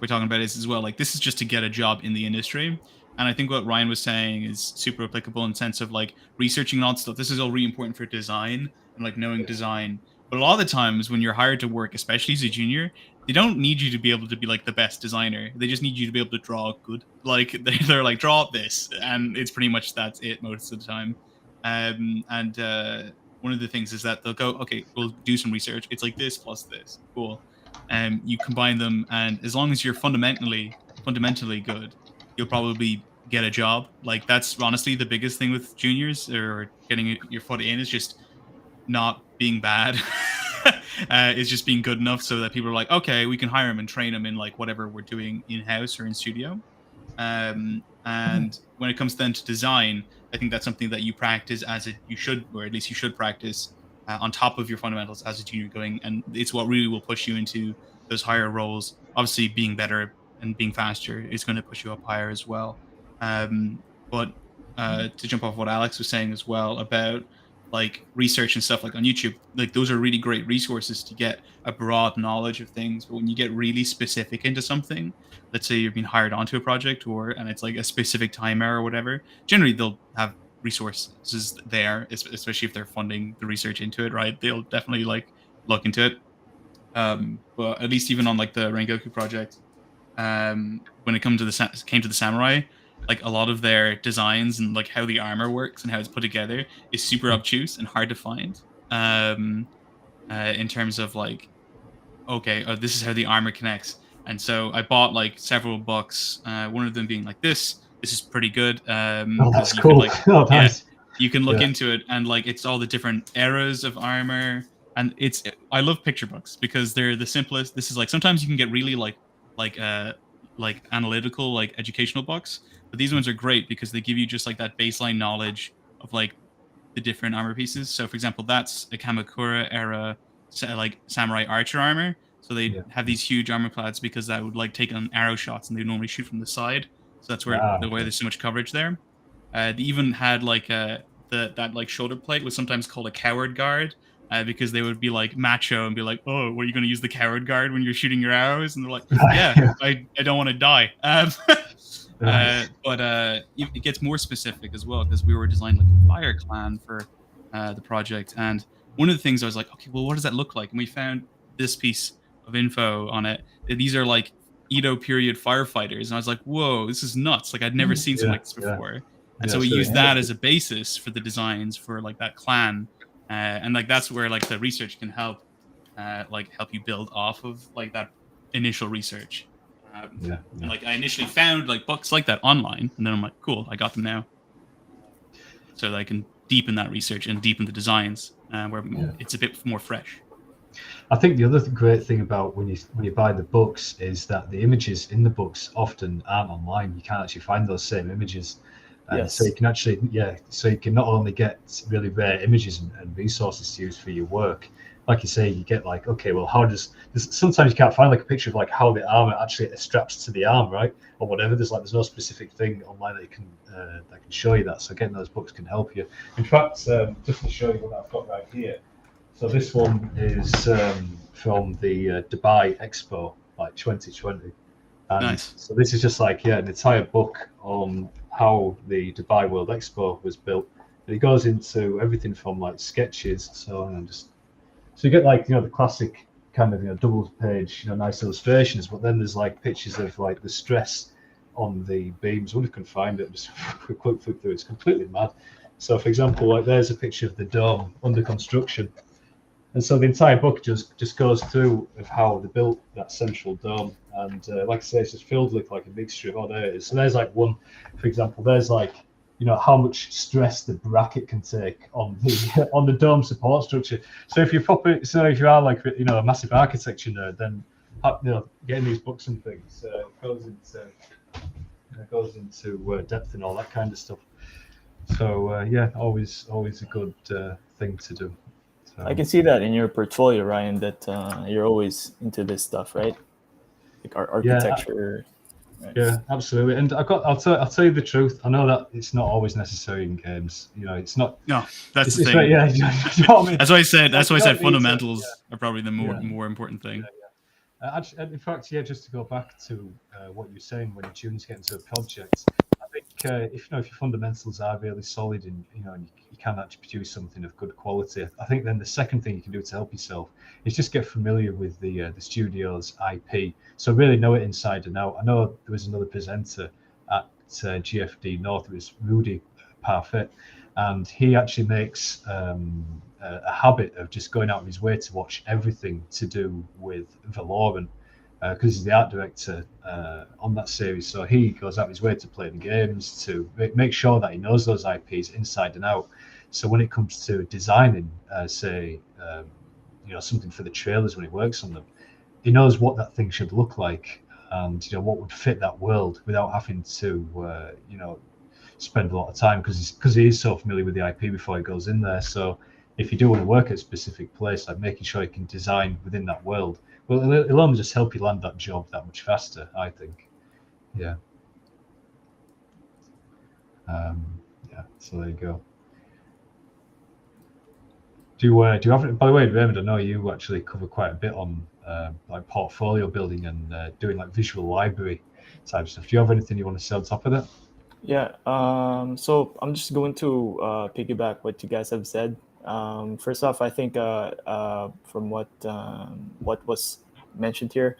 we're talking about is as well, like this is just to get a job in the industry. And I think what Ryan was saying is super applicable in the sense of like researching and all that stuff. This is all really important for design and like knowing design. But a lot of the times when you're hired to work, especially as a junior, they don't need you to be able to be like the best designer. They just need you to be able to draw good. Like they're like, draw this. And it's pretty much that's it most of the time. One of the things is that they'll go, okay, we'll do some research. It's like this plus this. Cool. You combine them. And as long as you're fundamentally good, you'll probably get a job. Like that's honestly the biggest thing with juniors or getting your foot in is just not being bad. It's just being good enough so that people are like, okay, we can hire him and train him in like whatever we're doing in-house or in studio. And when it comes then to design, I think that's something that you practice you should practice on top of your fundamentals as a junior going, and it's what really will push you into those higher roles. Obviously being better and being faster is going to push you up higher as well. But to jump off what Alex was saying as well about like research and stuff like on YouTube, like those are really great resources to get a broad knowledge of things. But when you get really specific into something, let's say you've been hired onto a project and it's like a specific timer or whatever, generally they'll have resources there, especially if they're funding the research into it, right? They'll definitely like look into it. But at least even on like the Rengoku project, when it came to the samurai, like a lot of their designs and like how the armor works and how it's put together is super obtuse and hard to find. In terms of like, okay, this is how the armor connects. And so I bought like several books. One of them being like this is pretty good. That's cool. Nice. You can look into it and like it's all the different eras of armor. And I love picture books because they're the simplest. This is like sometimes you can get really like analytical, like educational books, but these ones are great because they give you just like that baseline knowledge of like the different armor pieces. So for example, that's a Kamakura era like samurai archer armor. So they have these huge armor plats because that would like take on arrow shots and they normally shoot from the side. So that's where there's so much coverage there. They even had like that like shoulder plate was sometimes called a coward guard. Because they would be like macho and be like, oh, what are you going to use the coward guard when you're shooting your arrows? And they're like, yeah, I don't want to die. But it gets more specific as well because we were designing like a fire clan for the project. And one of the things I was like, okay, well, what does that look like? And we found this piece of info on it. These are like Edo period firefighters. And I was like, whoa, this is nuts. Like I'd never seen something like this before. And so we used that as a basis for the designs for like that clan. And like that's where like the research can help you build off of like that initial research. And like I initially found like books like that online, and then I'm like, cool, I got them now, so that I can deepen that research and deepen the designs where it's a bit more fresh. I think the other great thing about when you buy the books is that the images in the books often aren't online. You can't actually find those same images. So you can actually, so you can not only get really rare images and resources to use for your work, like you say, you get like, okay, well, sometimes you can't find like a picture of like how the armor actually straps to the arm, right? Or whatever. There's no specific thing online that can show you that. So getting those books can help you. In fact, just to show you what I've got right here. So this one is from the Dubai Expo, like 2020. And Nice. so this is just like an entire book on how the Dubai World Expo was built. And it goes into everything from like sketches. So you get like the classic kind of double page nice illustrations, but then there's like pictures of like the stress on the beams. I wonder if I can find it. Just quick flip through. It's completely mad. So for example, like there's a picture of the dome under construction. And so the entire book just goes through of how they built that central dome, and like I say, it's just filled with like a mixture of odd areas. So there's like one, for example, there's like how much stress the bracket can take on the on the dome support structure. So if you if you are like a massive architecture nerd, then getting these books and things goes into depth and all that kind of stuff. So always a good thing to do. So, I can see that in your portfolio, Ryan, that you're always into this stuff, right? Like architecture. Right? Yeah, absolutely. And I'll tell you the truth. I know that it's not always necessary in games. It's not. No, that's the thing. Right, yeah, you know what I mean? That's why I said. That's why I said fundamentals are probably the more important thing. Actually, in fact, just to go back to what you're saying when tunes get into a project, I think if your fundamentals are really solid and you can actually produce something of good quality, I think then the second thing you can do to help yourself is just get familiar with the studio's IP. So really know it inside and out. I know there was another presenter at GFD North. It was Rudy Parfait, and he actually makes a habit of just going out of his way to watch everything to do with Valorant, because he's the art director on that series. So he goes out of his way to play the games, to make sure that he knows those IPs inside and out. So when it comes to designing, something for the trailers, when he works on them, he knows what that thing should look like, and what would fit that world without having to spend a lot of time, because he is so familiar with the IP before he goes in there. So if you do want to work at a specific place, like making sure you can design within that world, well, it'll only just help you land that job that much faster, I think. Yeah. So there you go. Do you have? By the way, Raymond, I know you actually cover quite a bit on like portfolio building and doing like visual library type stuff. Do you have anything you want to say on top of that? Yeah. So I'm just going to piggyback what you guys have said. First off, I think from what was mentioned here,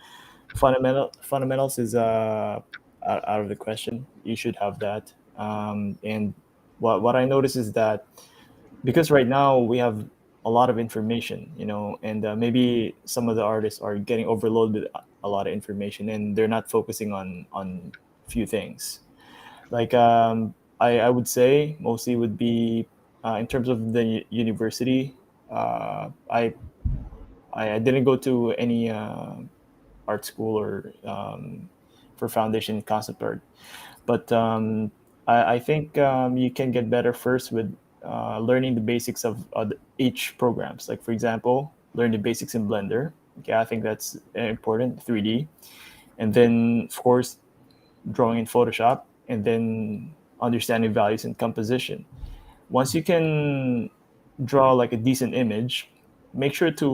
fundamentals is out of the question. You should have that. And what I notice is that because right now we have a lot of information, and maybe some of the artists are getting overloaded with a lot of information, and they're not focusing on few things. Like I would say mostly would be in terms of the university. I didn't go to any art school or for foundation in concept art, but I think you can get better first with learning the basics of each programs. Like for example, learn the basics in Blender. Okay, I think that's important. 3D, and then of course drawing in Photoshop, and then understanding values and composition. Once you can draw like a decent image, make sure to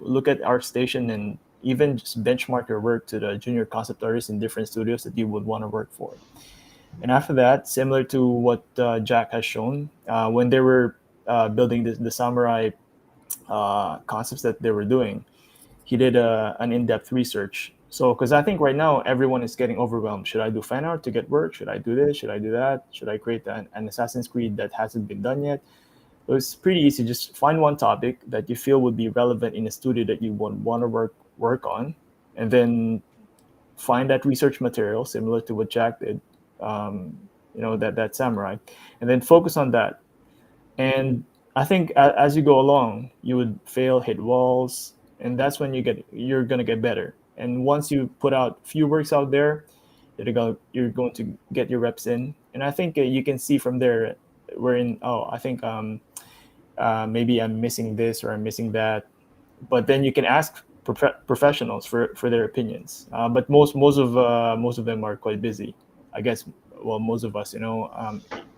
look at ArtStation and even just benchmark your work to the junior concept artists in different studios that you would want to work for. And after that, similar to what Jack has shown, when they were building the samurai concepts that they were doing, he did an in-depth research. So, because I think right now everyone is getting overwhelmed. Should I do fan art to get work? Should I do this? Should I do that? Should I create an Assassin's Creed that hasn't been done yet? So it's pretty easy. Just find one topic that you feel would be relevant in a studio that you would want to work on, and then find that research material similar to what Jack did. That samurai, and then focus on that. And I think as you go along, you would fail, hit walls, and that's when you're gonna get better. And once you put out few works out there, you're going to get your reps in. And I think you can see from there, I think maybe I'm missing this or I'm missing that. But then you can ask professionals for their opinions. But most of them are quite busy, I guess. Well, most of us,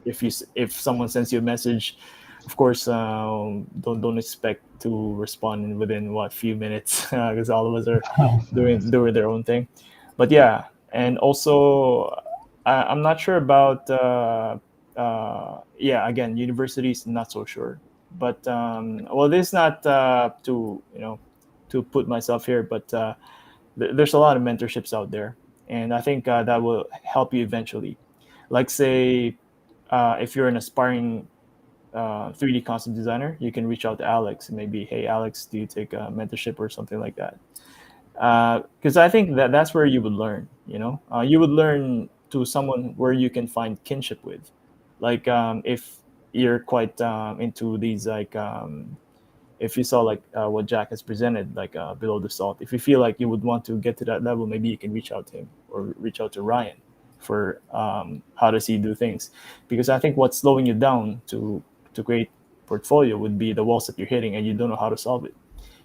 if someone sends you a message, of course, don't expect to respond within few minutes, because all of us are doing their own thing. But yeah, And also, I'm not sure about again, universities, not so sure. But well, this is not to put myself here, but there's a lot of mentorships out there, and I think that will help you eventually. Like say, if you're an aspiring 3D concept designer, you can reach out to Alex and maybe, hey Alex, do you take a mentorship or something like that? Because I think that's where you would learn. You would learn to someone where you can find kinship with, like if you're quite into these like if you saw like what Jack has presented, like below the salt, if you feel like you would want to get to that level, maybe you can reach out to him or reach out to Ryan for how does he do things, because I think what's slowing you down to create portfolio would be the walls that you're hitting and you don't know how to solve it.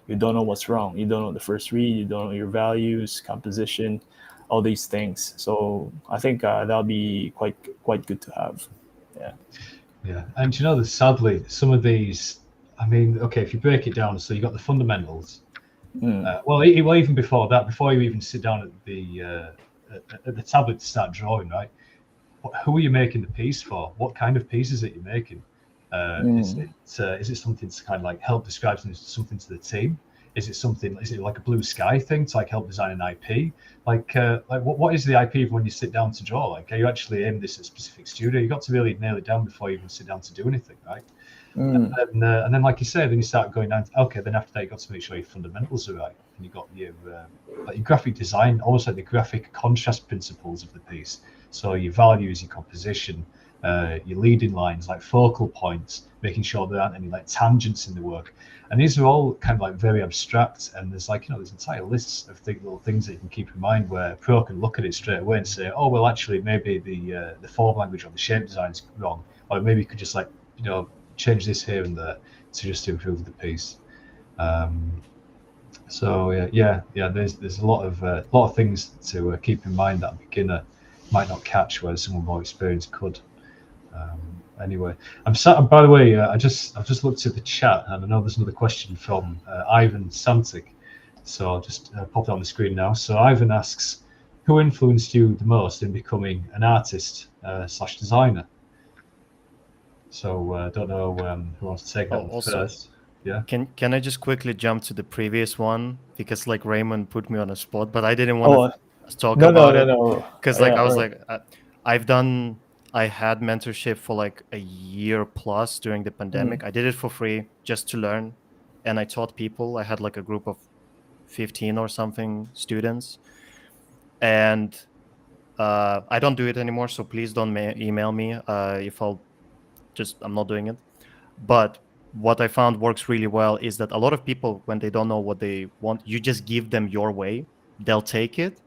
You don't know what's wrong. You don't know the first read. You don't know your values, composition, all these things. So I think that'll be quite good to have. Yeah. Yeah, and sadly, some of these. I mean, okay, if you break it down, so you got the fundamentals. Well, even before that, before you even sit down at the tablet to start drawing, right? Who are you making the piece for? What kind of piece is it you're making? Is it something to kind of like help describe something to the team? Is it like a blue sky thing to like help design an IP? Like what is the IP when you sit down to draw? Like, are you actually aiming this at a specific studio? You got to really nail it down before you even sit down to do anything, right? And then, like you say, then you start going down to, okay, then after that, you got to make sure your fundamentals are right. And you got your graphic design, almost like the graphic contrast principles of the piece. So your values, your composition, your leading lines, like focal points, making sure there aren't any like tangents in the work. And these are all kind of like very abstract. And there's there's entire lists of little things that you can keep in mind where a pro can look at it straight away and say, oh, well, actually, maybe the form language or the shape design is wrong. Or maybe you could just change this here and there to just improve the piece. So there's a lot of things to keep in mind that a beginner might not catch, where someone more experienced could. Anyway, by the way, I've just looked at the chat, and I know there's another question from Ivan Santic, so I'll just pop it on the screen now. So Ivan asks, who influenced you the most in becoming an artist / designer? So I don't know who wants to take that one first. Yeah. Can I just quickly jump to the previous one, because like Raymond put me on a spot, but I didn't want to talk about it because I was like, I had mentorship for like a year plus during the pandemic. I did it for free just to learn, and I taught people. I had like a group of 15 or something students, and I don't do it anymore. So please don't email me if I'm not doing it. But what I found works really well is that a lot of people, when they don't know what they want, you just give them your way, they'll take it.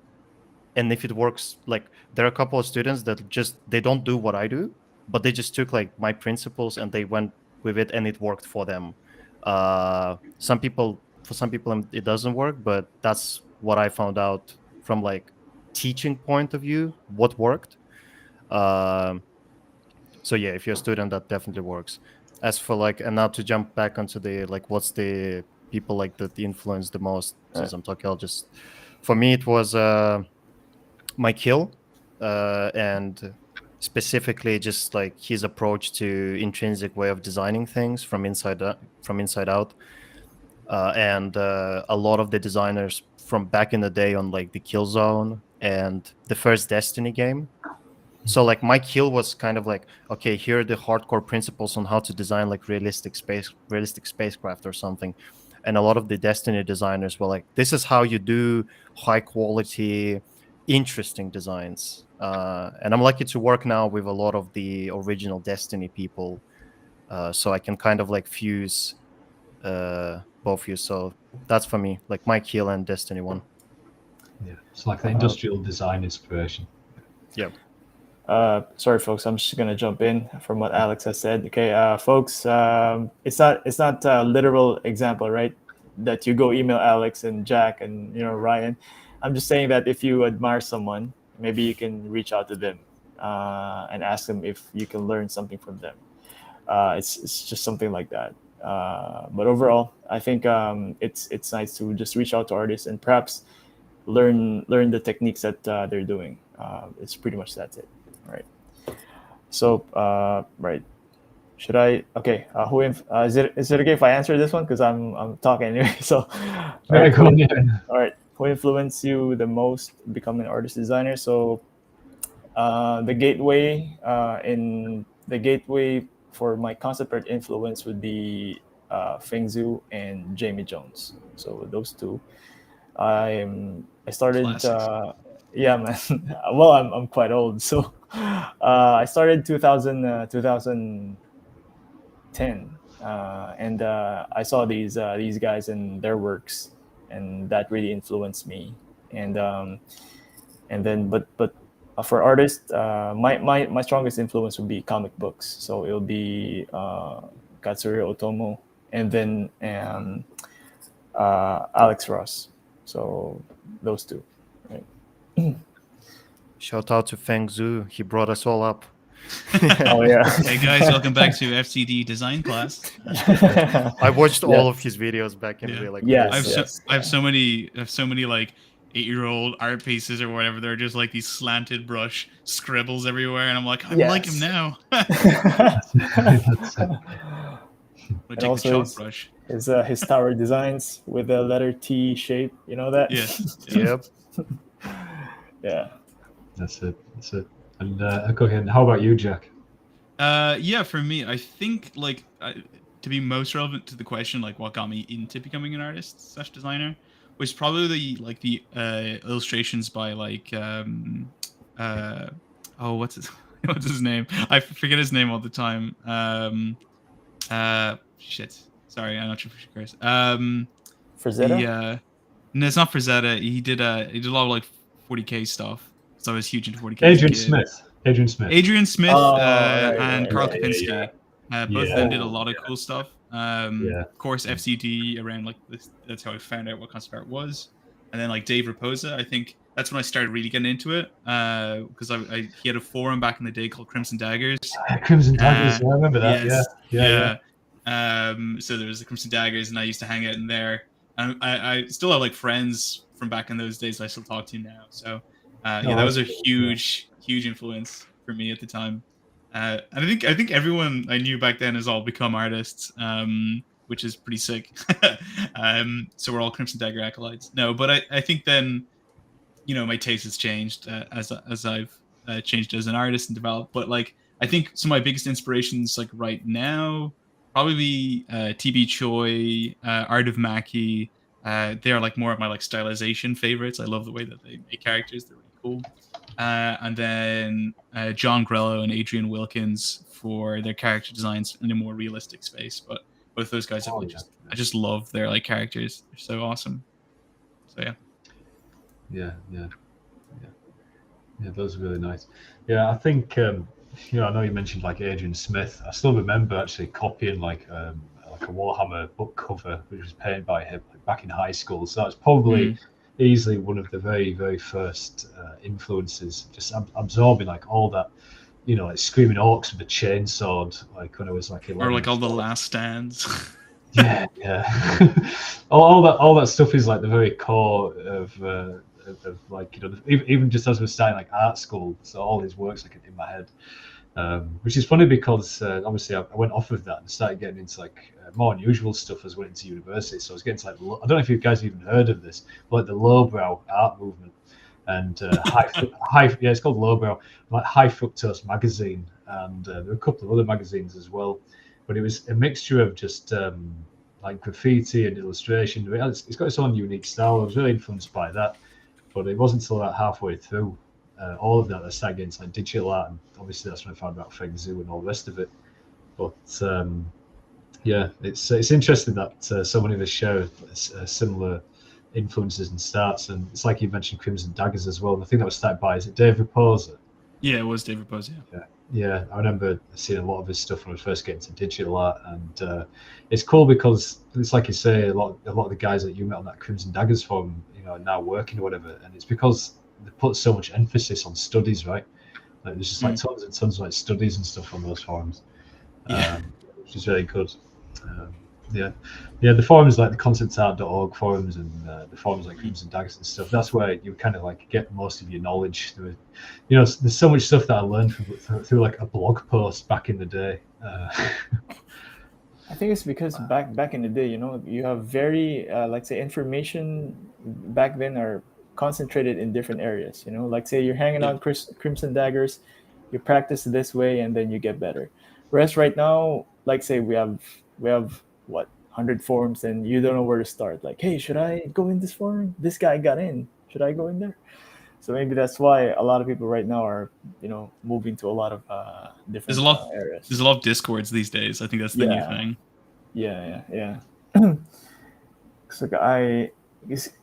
And if it works, like there are a couple of students that they don't do what I do, but they just took like my principles and they went with it and it worked for them. For some people it doesn't work, but that's what I found out from like teaching point of view, what worked. So yeah, if you're a student, that definitely works. As for like, and now to jump back onto the like, what's the people like that influence the most? Since I'm talking, for me it was Mike Hill, and specifically just like his approach to intrinsic way of designing things from inside out, and a lot of the designers from back in the day on like the Killzone and the first Destiny game. So like Mike Hill was kind of like, okay, here are the hardcore principles on how to design like realistic spacecraft or something. And a lot of the Destiny designers were like, this is how you do high quality, interesting designs. And I'm lucky to work now with a lot of the original Destiny people. So I can kind of like fuse both views. So that's for me, like Mike Hill and Destiny 1. Yeah, it's like the industrial design inspiration. Yeah. Sorry, folks. I'm just gonna jump in from what Alex has said. Okay, folks. It's not a literal example, right? That you go email Alex and Jack and Ryan. I'm just saying that if you admire someone, maybe you can reach out to them and ask them if you can learn something from them. It's just something like that. But overall, I think it's nice to just reach out to artists and perhaps learn the techniques that they're doing. It's pretty much that's it. Right. So right. Should I? Okay. Is it okay if I answer this one because I'm talking anyway? So, all right. All right. Who influenced you the most becoming an artist designer? So, the gateway for my concept art influence would be Feng Zhu and Jamie Jones. So those two. I started. Yeah, man. Well, I'm quite old, so I started 2010, and I saw these guys and their works, and that really influenced me. And then, but for artists, my strongest influence would be comic books. So it'll be Katsuro Otomo, and then Alex Ross. So those two, right? Shout out to Feng Zhu. He brought us all up. Oh yeah. Hey guys, welcome back to FCD design class. I watched all of his videos back in the day. Like, I have so many like 8-year-old art pieces or whatever. They're just like these slanted brush scribbles everywhere, and I'm like, I like him now. And also his tower designs with the letter T shape. You know that? Yeah. Yep. Yeah. That's it. And again, how about you, Jack? Yeah, for me, I think like to be most relevant to the question, like what got me into becoming an artist / designer, was probably the illustrations by like what's his name? I forget his name all the time. Shit. Sorry, I'm not sure for Chris. Frazetta? No, it's not Frazetta. He did a lot of like 40K stuff. So I was huge into 40K. Adrian Smith. And Carl Kapinski. Yeah. Both of them did a lot of cool stuff. Of course, FCD around like this. That's how I found out what concept art was. And then like Dave Raposa, I think that's when I started really getting into it. Because he had a forum back in the day called Crimson Daggers. Crimson Daggers, I remember that. Yes, yeah. So there was the Crimson Daggers, and I used to hang out in there. And I still have like friends from back in those days that I still talk to now. So that was a huge influence for me at the time. And I think everyone I knew back then has all become artists, which is pretty sick. So we're all Crimson Dagger acolytes. No, but I think then, my taste has changed as I've changed as an artist and developed. But like, I think some of my biggest inspirations like right now probably be TB Choi, Art of Maki. They are like more of my like stylization favorites. I love the way that they make characters. They're really cool. And then John Grello and Adrian Wilkins for their character designs in a more realistic space. But both those guys, I just love their like characters. They're so awesome. So yeah, those are really nice. Yeah, I think I know you mentioned like Adrian Smith. I still remember actually copying like a Warhammer book cover, which was painted by him back in high school. So that's probably easily one of the very, very first influences. Just absorbing like all that, like screaming orcs with a chainsaw, like when I was like 11. Or like all the last stands. Yeah. all that stuff is like the very core of like even just as we're starting like art school. So all his works like in my head. Which is funny because obviously I went off of that and started getting into like more unusual stuff as I went into university. So I was getting to like, I don't know if you guys have even heard of this, but like the lowbrow art movement and it's called Lowbrow, like High Fructose magazine, and there were a couple of other magazines as well. But it was a mixture of just like graffiti and illustration. It's got its own unique style. I was really influenced by that, but it wasn't until about halfway through all of that I started getting into like digital art, and obviously that's when I found out Feng Zhu and all the rest of it. But it's interesting that so many of us share similar influences and starts, and it's like you mentioned Crimson Daggers as well. And I think that was started by, is it Dave Raposa? Yeah, it was Dave Raposa. Yeah, I remember seeing a lot of his stuff when I was first getting into digital art, and it's cool because it's like you say, a lot of the guys that you met on that Crimson Daggers forum, are now working or whatever, and it's because they put so much emphasis on studies, right? Like there's just like tons and tons of like studies and stuff on those forums, which is really good. Yeah. The forums like the contentart.org forums and the forums like Crimson Daggers and stuff. That's where you kind of like get most of your knowledge. There's so much stuff that I learned through like a blog post back in the day. I think it's because back in the day, you have very like say information back then are concentrated in different areas. Like say you're hanging out Crimson Daggers, you practice this way, and then you get better. Whereas right now, like say we have what 100 forums, and you don't know where to start. Like, hey, should I go in this forum? This guy got in. Should I go in there? So maybe that's why a lot of people right now are moving to a lot of different areas. There's a lot of discords these days. I think that's the new thing. Yeah. So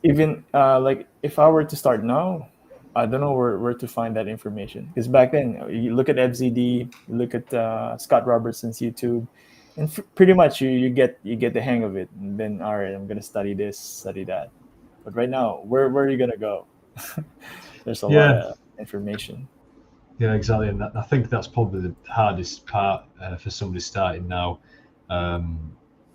even like if I were to start now, I don't know where to find that information, because back then you look at FZD, you look at Scott Robertson's YouTube, and pretty much you get the hang of it, and then all right, I'm gonna study this, study that. But right now, where are you gonna go? There's a lot of information. Yeah, exactly, and I think that's probably the hardest part for somebody starting now.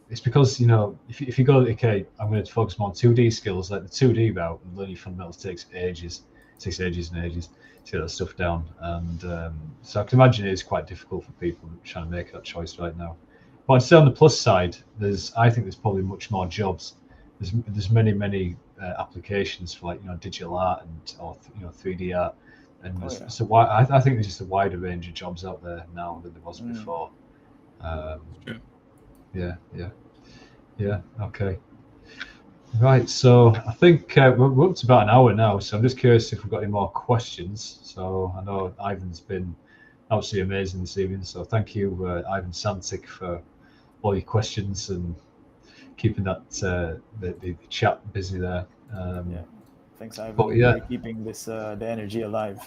It's because if you go, okay, I'm going to focus more on 2D skills, like the 2D route and learning fundamentals takes ages and ages to get that stuff down, and so I can imagine it is quite difficult for people trying to make that choice right now. But I'd say on the plus side, I think there's probably much more jobs. There's many applications for like digital art or 3D art, and so I think there's just a wider range of jobs out there now than there was before. Yeah. Okay. Right. So I think we're up to about an hour now. So I'm just curious if we've got any more questions. So I know Ivan's been absolutely amazing this evening. So thank you, Ivan Santic, for all your questions and keeping that the chat busy there. Thanks, Ivan, for keeping this the energy alive.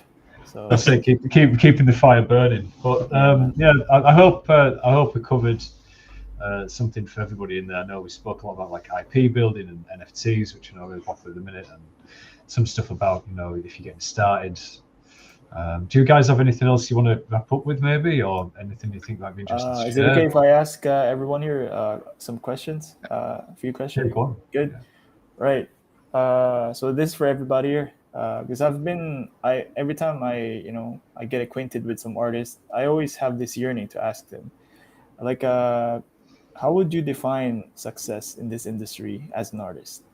So that's it. Keeping the fire burning. But I hope we covered something for everybody in there. I know we spoke a lot about like IP building and NFTs, which are really popular at the minute, and some stuff about if you're getting started. Do you guys have anything else you want to wrap up with, maybe, or anything you think might be interesting to share? Is it okay if I ask everyone here some questions? A few questions. Yeah, go on. Good. Yeah. Right. So this is for everybody here, because every time I get acquainted with some artists, I always have this yearning to ask them, like, how would you define success in this industry as an artist?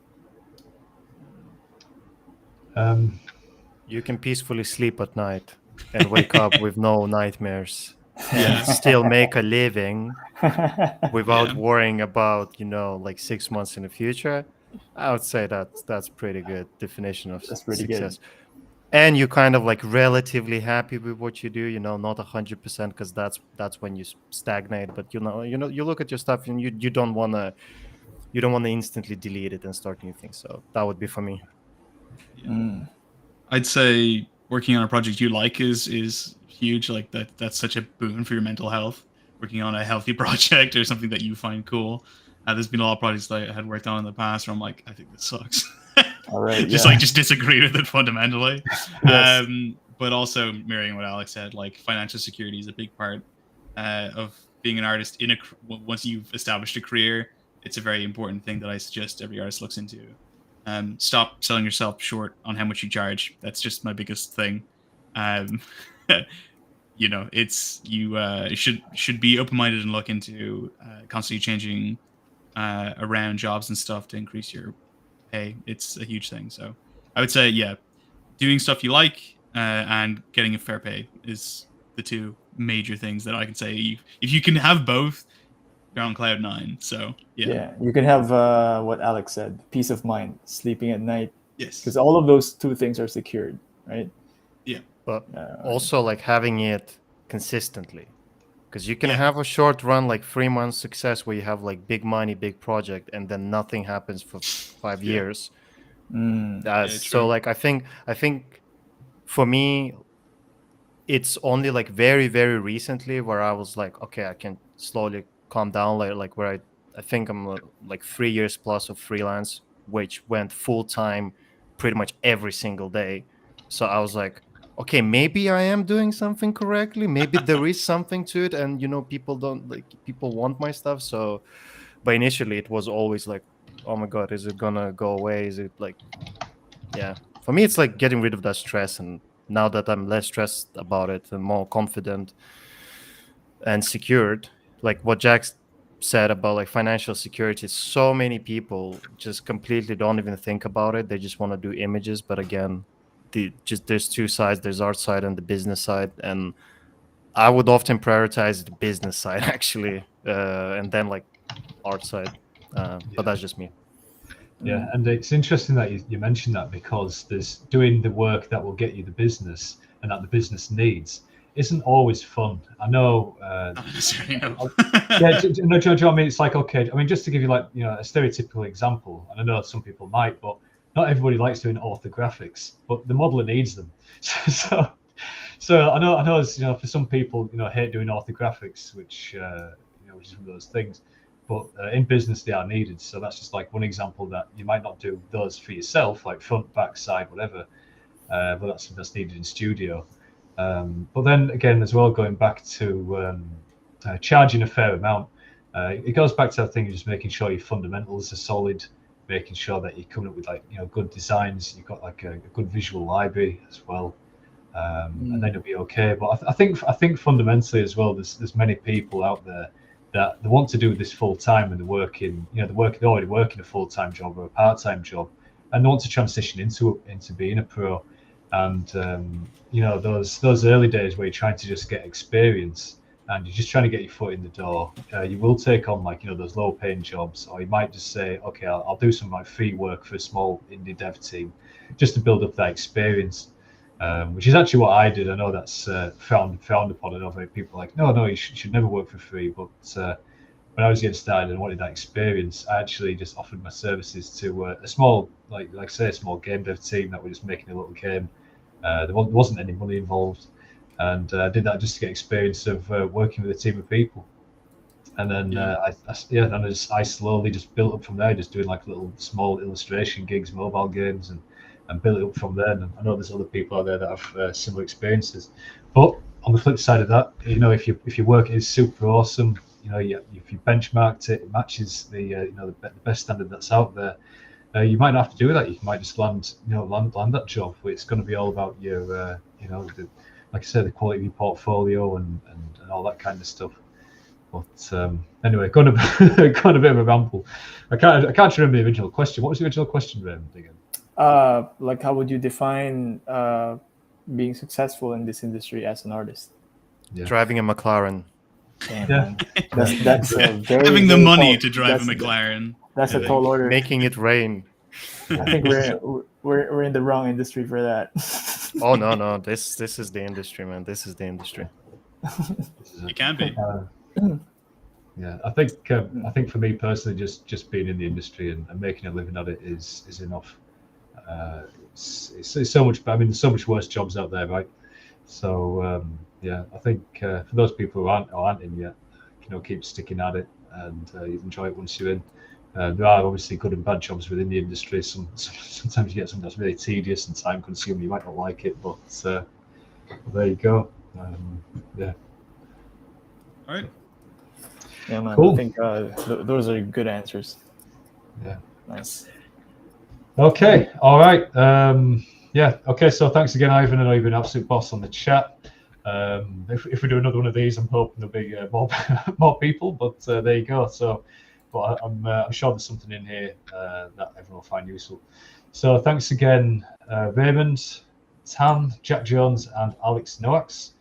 You can peacefully sleep at night and wake up with no nightmares and still make a living without worrying about like 6 months in the future. I would say that's pretty good definition of success. Good. And you're kind of like relatively happy with what you do, not 100%, because that's when you stagnate. But you look at your stuff and you don't want to instantly delete it and start new things. So that would be for me. I'd say working on a project you like is huge. Like that's such a boon for your mental health. Working on a healthy project or something that you find cool. There's been a lot of projects that I had worked on in the past where I'm like, I think this sucks. All right, just disagree with it fundamentally. Yes. But also mirroring what Alex said, like financial security is a big part of being an artist. Once you've established a career, it's a very important thing that I suggest every artist looks into. Stop selling yourself short on how much you charge. That's just my biggest thing. It's you should be open-minded and look into constantly changing around jobs and stuff to increase your pay. It's a huge thing. So I would say, doing stuff you like and getting a fair pay is the two major things that I can say. If you can have both, you're on cloud nine. So you can have what Alex said, peace of mind, sleeping at night. Yes, because all of those two things are secured, right? But also like having it consistently, because you can have a short run, like 3 months success where you have like big money, big project, and then nothing happens for 5 years. So like I think for me, it's only like very, very recently where I was like, okay, I can slowly calm down, like where I think I'm like 3 years plus of freelance, which went full time pretty much every single day. So I was like, okay, maybe I am doing something correctly. Maybe there is something to it, and people want my stuff. So But initially, it was always like, oh my god, is it gonna go away? Is it like, yeah. For me, it's like getting rid of that stress, and now that I'm less stressed about it and more confident and secured, like what Jack said about like financial security, so many people just completely don't even think about it. They just want to do images. But again, there's two sides. There's art side and the business side, and I would often prioritize the business side actually, and then like art side. But that's just me. Yeah, and it's interesting that you mentioned that, because there's doing the work that will get you the business and that the business needs isn't always fun. I know. Not necessarily, no. Yeah, no, Joe, I mean, it's like, okay, I mean, just to give you like, you know, a stereotypical example, and I know some people might, but not everybody likes doing orthographics, but the modeler needs them. So I know, as you know, for some people, you know, hate doing orthographics, which you know, which is one of those things. But in business, they are needed. So that's just like one example that you might not do those for yourself, like front, back, side, whatever. But that's needed in studio. But then again, as well, going back to charging a fair amount, it goes back to that thing of just making sure your fundamentals are solid, making sure that you're coming up with like, you know, good designs. You've got like a good visual library as well, and then it'll be okay. But I think fundamentally as well, there's many people out there that they want to do this full time, and they're working, you know, they're already working a full time job or a part time job, and they want to transition into being a pro. And you know, those early days where you're trying to just get experience and you're just trying to get your foot in the door, you will take on like, you know, those low paying jobs, or you might just say, okay, I'll do some like free work for a small indie dev team just to build up that experience. Which is actually what I did. I know that's frowned upon. I know very people are like, no, you should never work for free. But when I was getting started and wanted that experience, I actually just offered my services to a small, like say, a small game dev team that were just making a little game. There wasn't any money involved, and I did that just to get experience of working with a team of people. And then I slowly just built up from there, just doing like little small illustration gigs, mobile games, and build it up from there. And I know there's other people out there that have similar experiences. But on the flip side of that, you know, if your work is super awesome, you know, if you benchmarked it, it matches the you know, the best standard that's out there, you might not have to do that. You might just land that job. It's going to be all about your you know, like I said, the quality of your portfolio and all that kind of stuff. But anyway, going a bit of a ramble. I can't remember the original question. What was the original question, Raymond, again? Like, how would you define being successful in this industry as an artist? Yeah. Driving a McLaren. Damn, Yeah. That's a very, having the very money tall, to drive a McLaren. That's a tall order. Making it rain. I think we're in the wrong industry for that. Oh no, this is the industry, man. This is the industry. It can be. Yeah, I think for me personally, just being in the industry and making a living at it is enough. It's so much. I mean, there's so much worse jobs out there, right? So yeah, I think for those people who aren't in yet, you know, keep sticking at it, and you enjoy it once you're in. There are obviously good and bad jobs within the industry. Sometimes you get something that's really tedious and time consuming. You might not like it, but there you go. Yeah. All right. Yeah, man. Cool. I think those are good answers. Yeah. Nice. Okay. All right. Yeah. Okay. So thanks again, Ivan. I know you've been an absolute boss on the chat. If we do another one of these, I'm hoping there'll be more people. But there you go. So, but I'm sure there's something in here that everyone will find useful. So thanks again, Raymond Tan, Jack Jones, and Alex Noax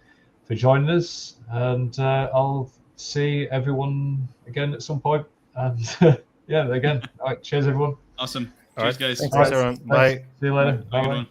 for joining us. And I'll see everyone again at some point. And yeah, again. All right. Cheers, everyone. Awesome. All Cheers, right. guys. Thanks, everyone. Bye. See you later. Have a good one.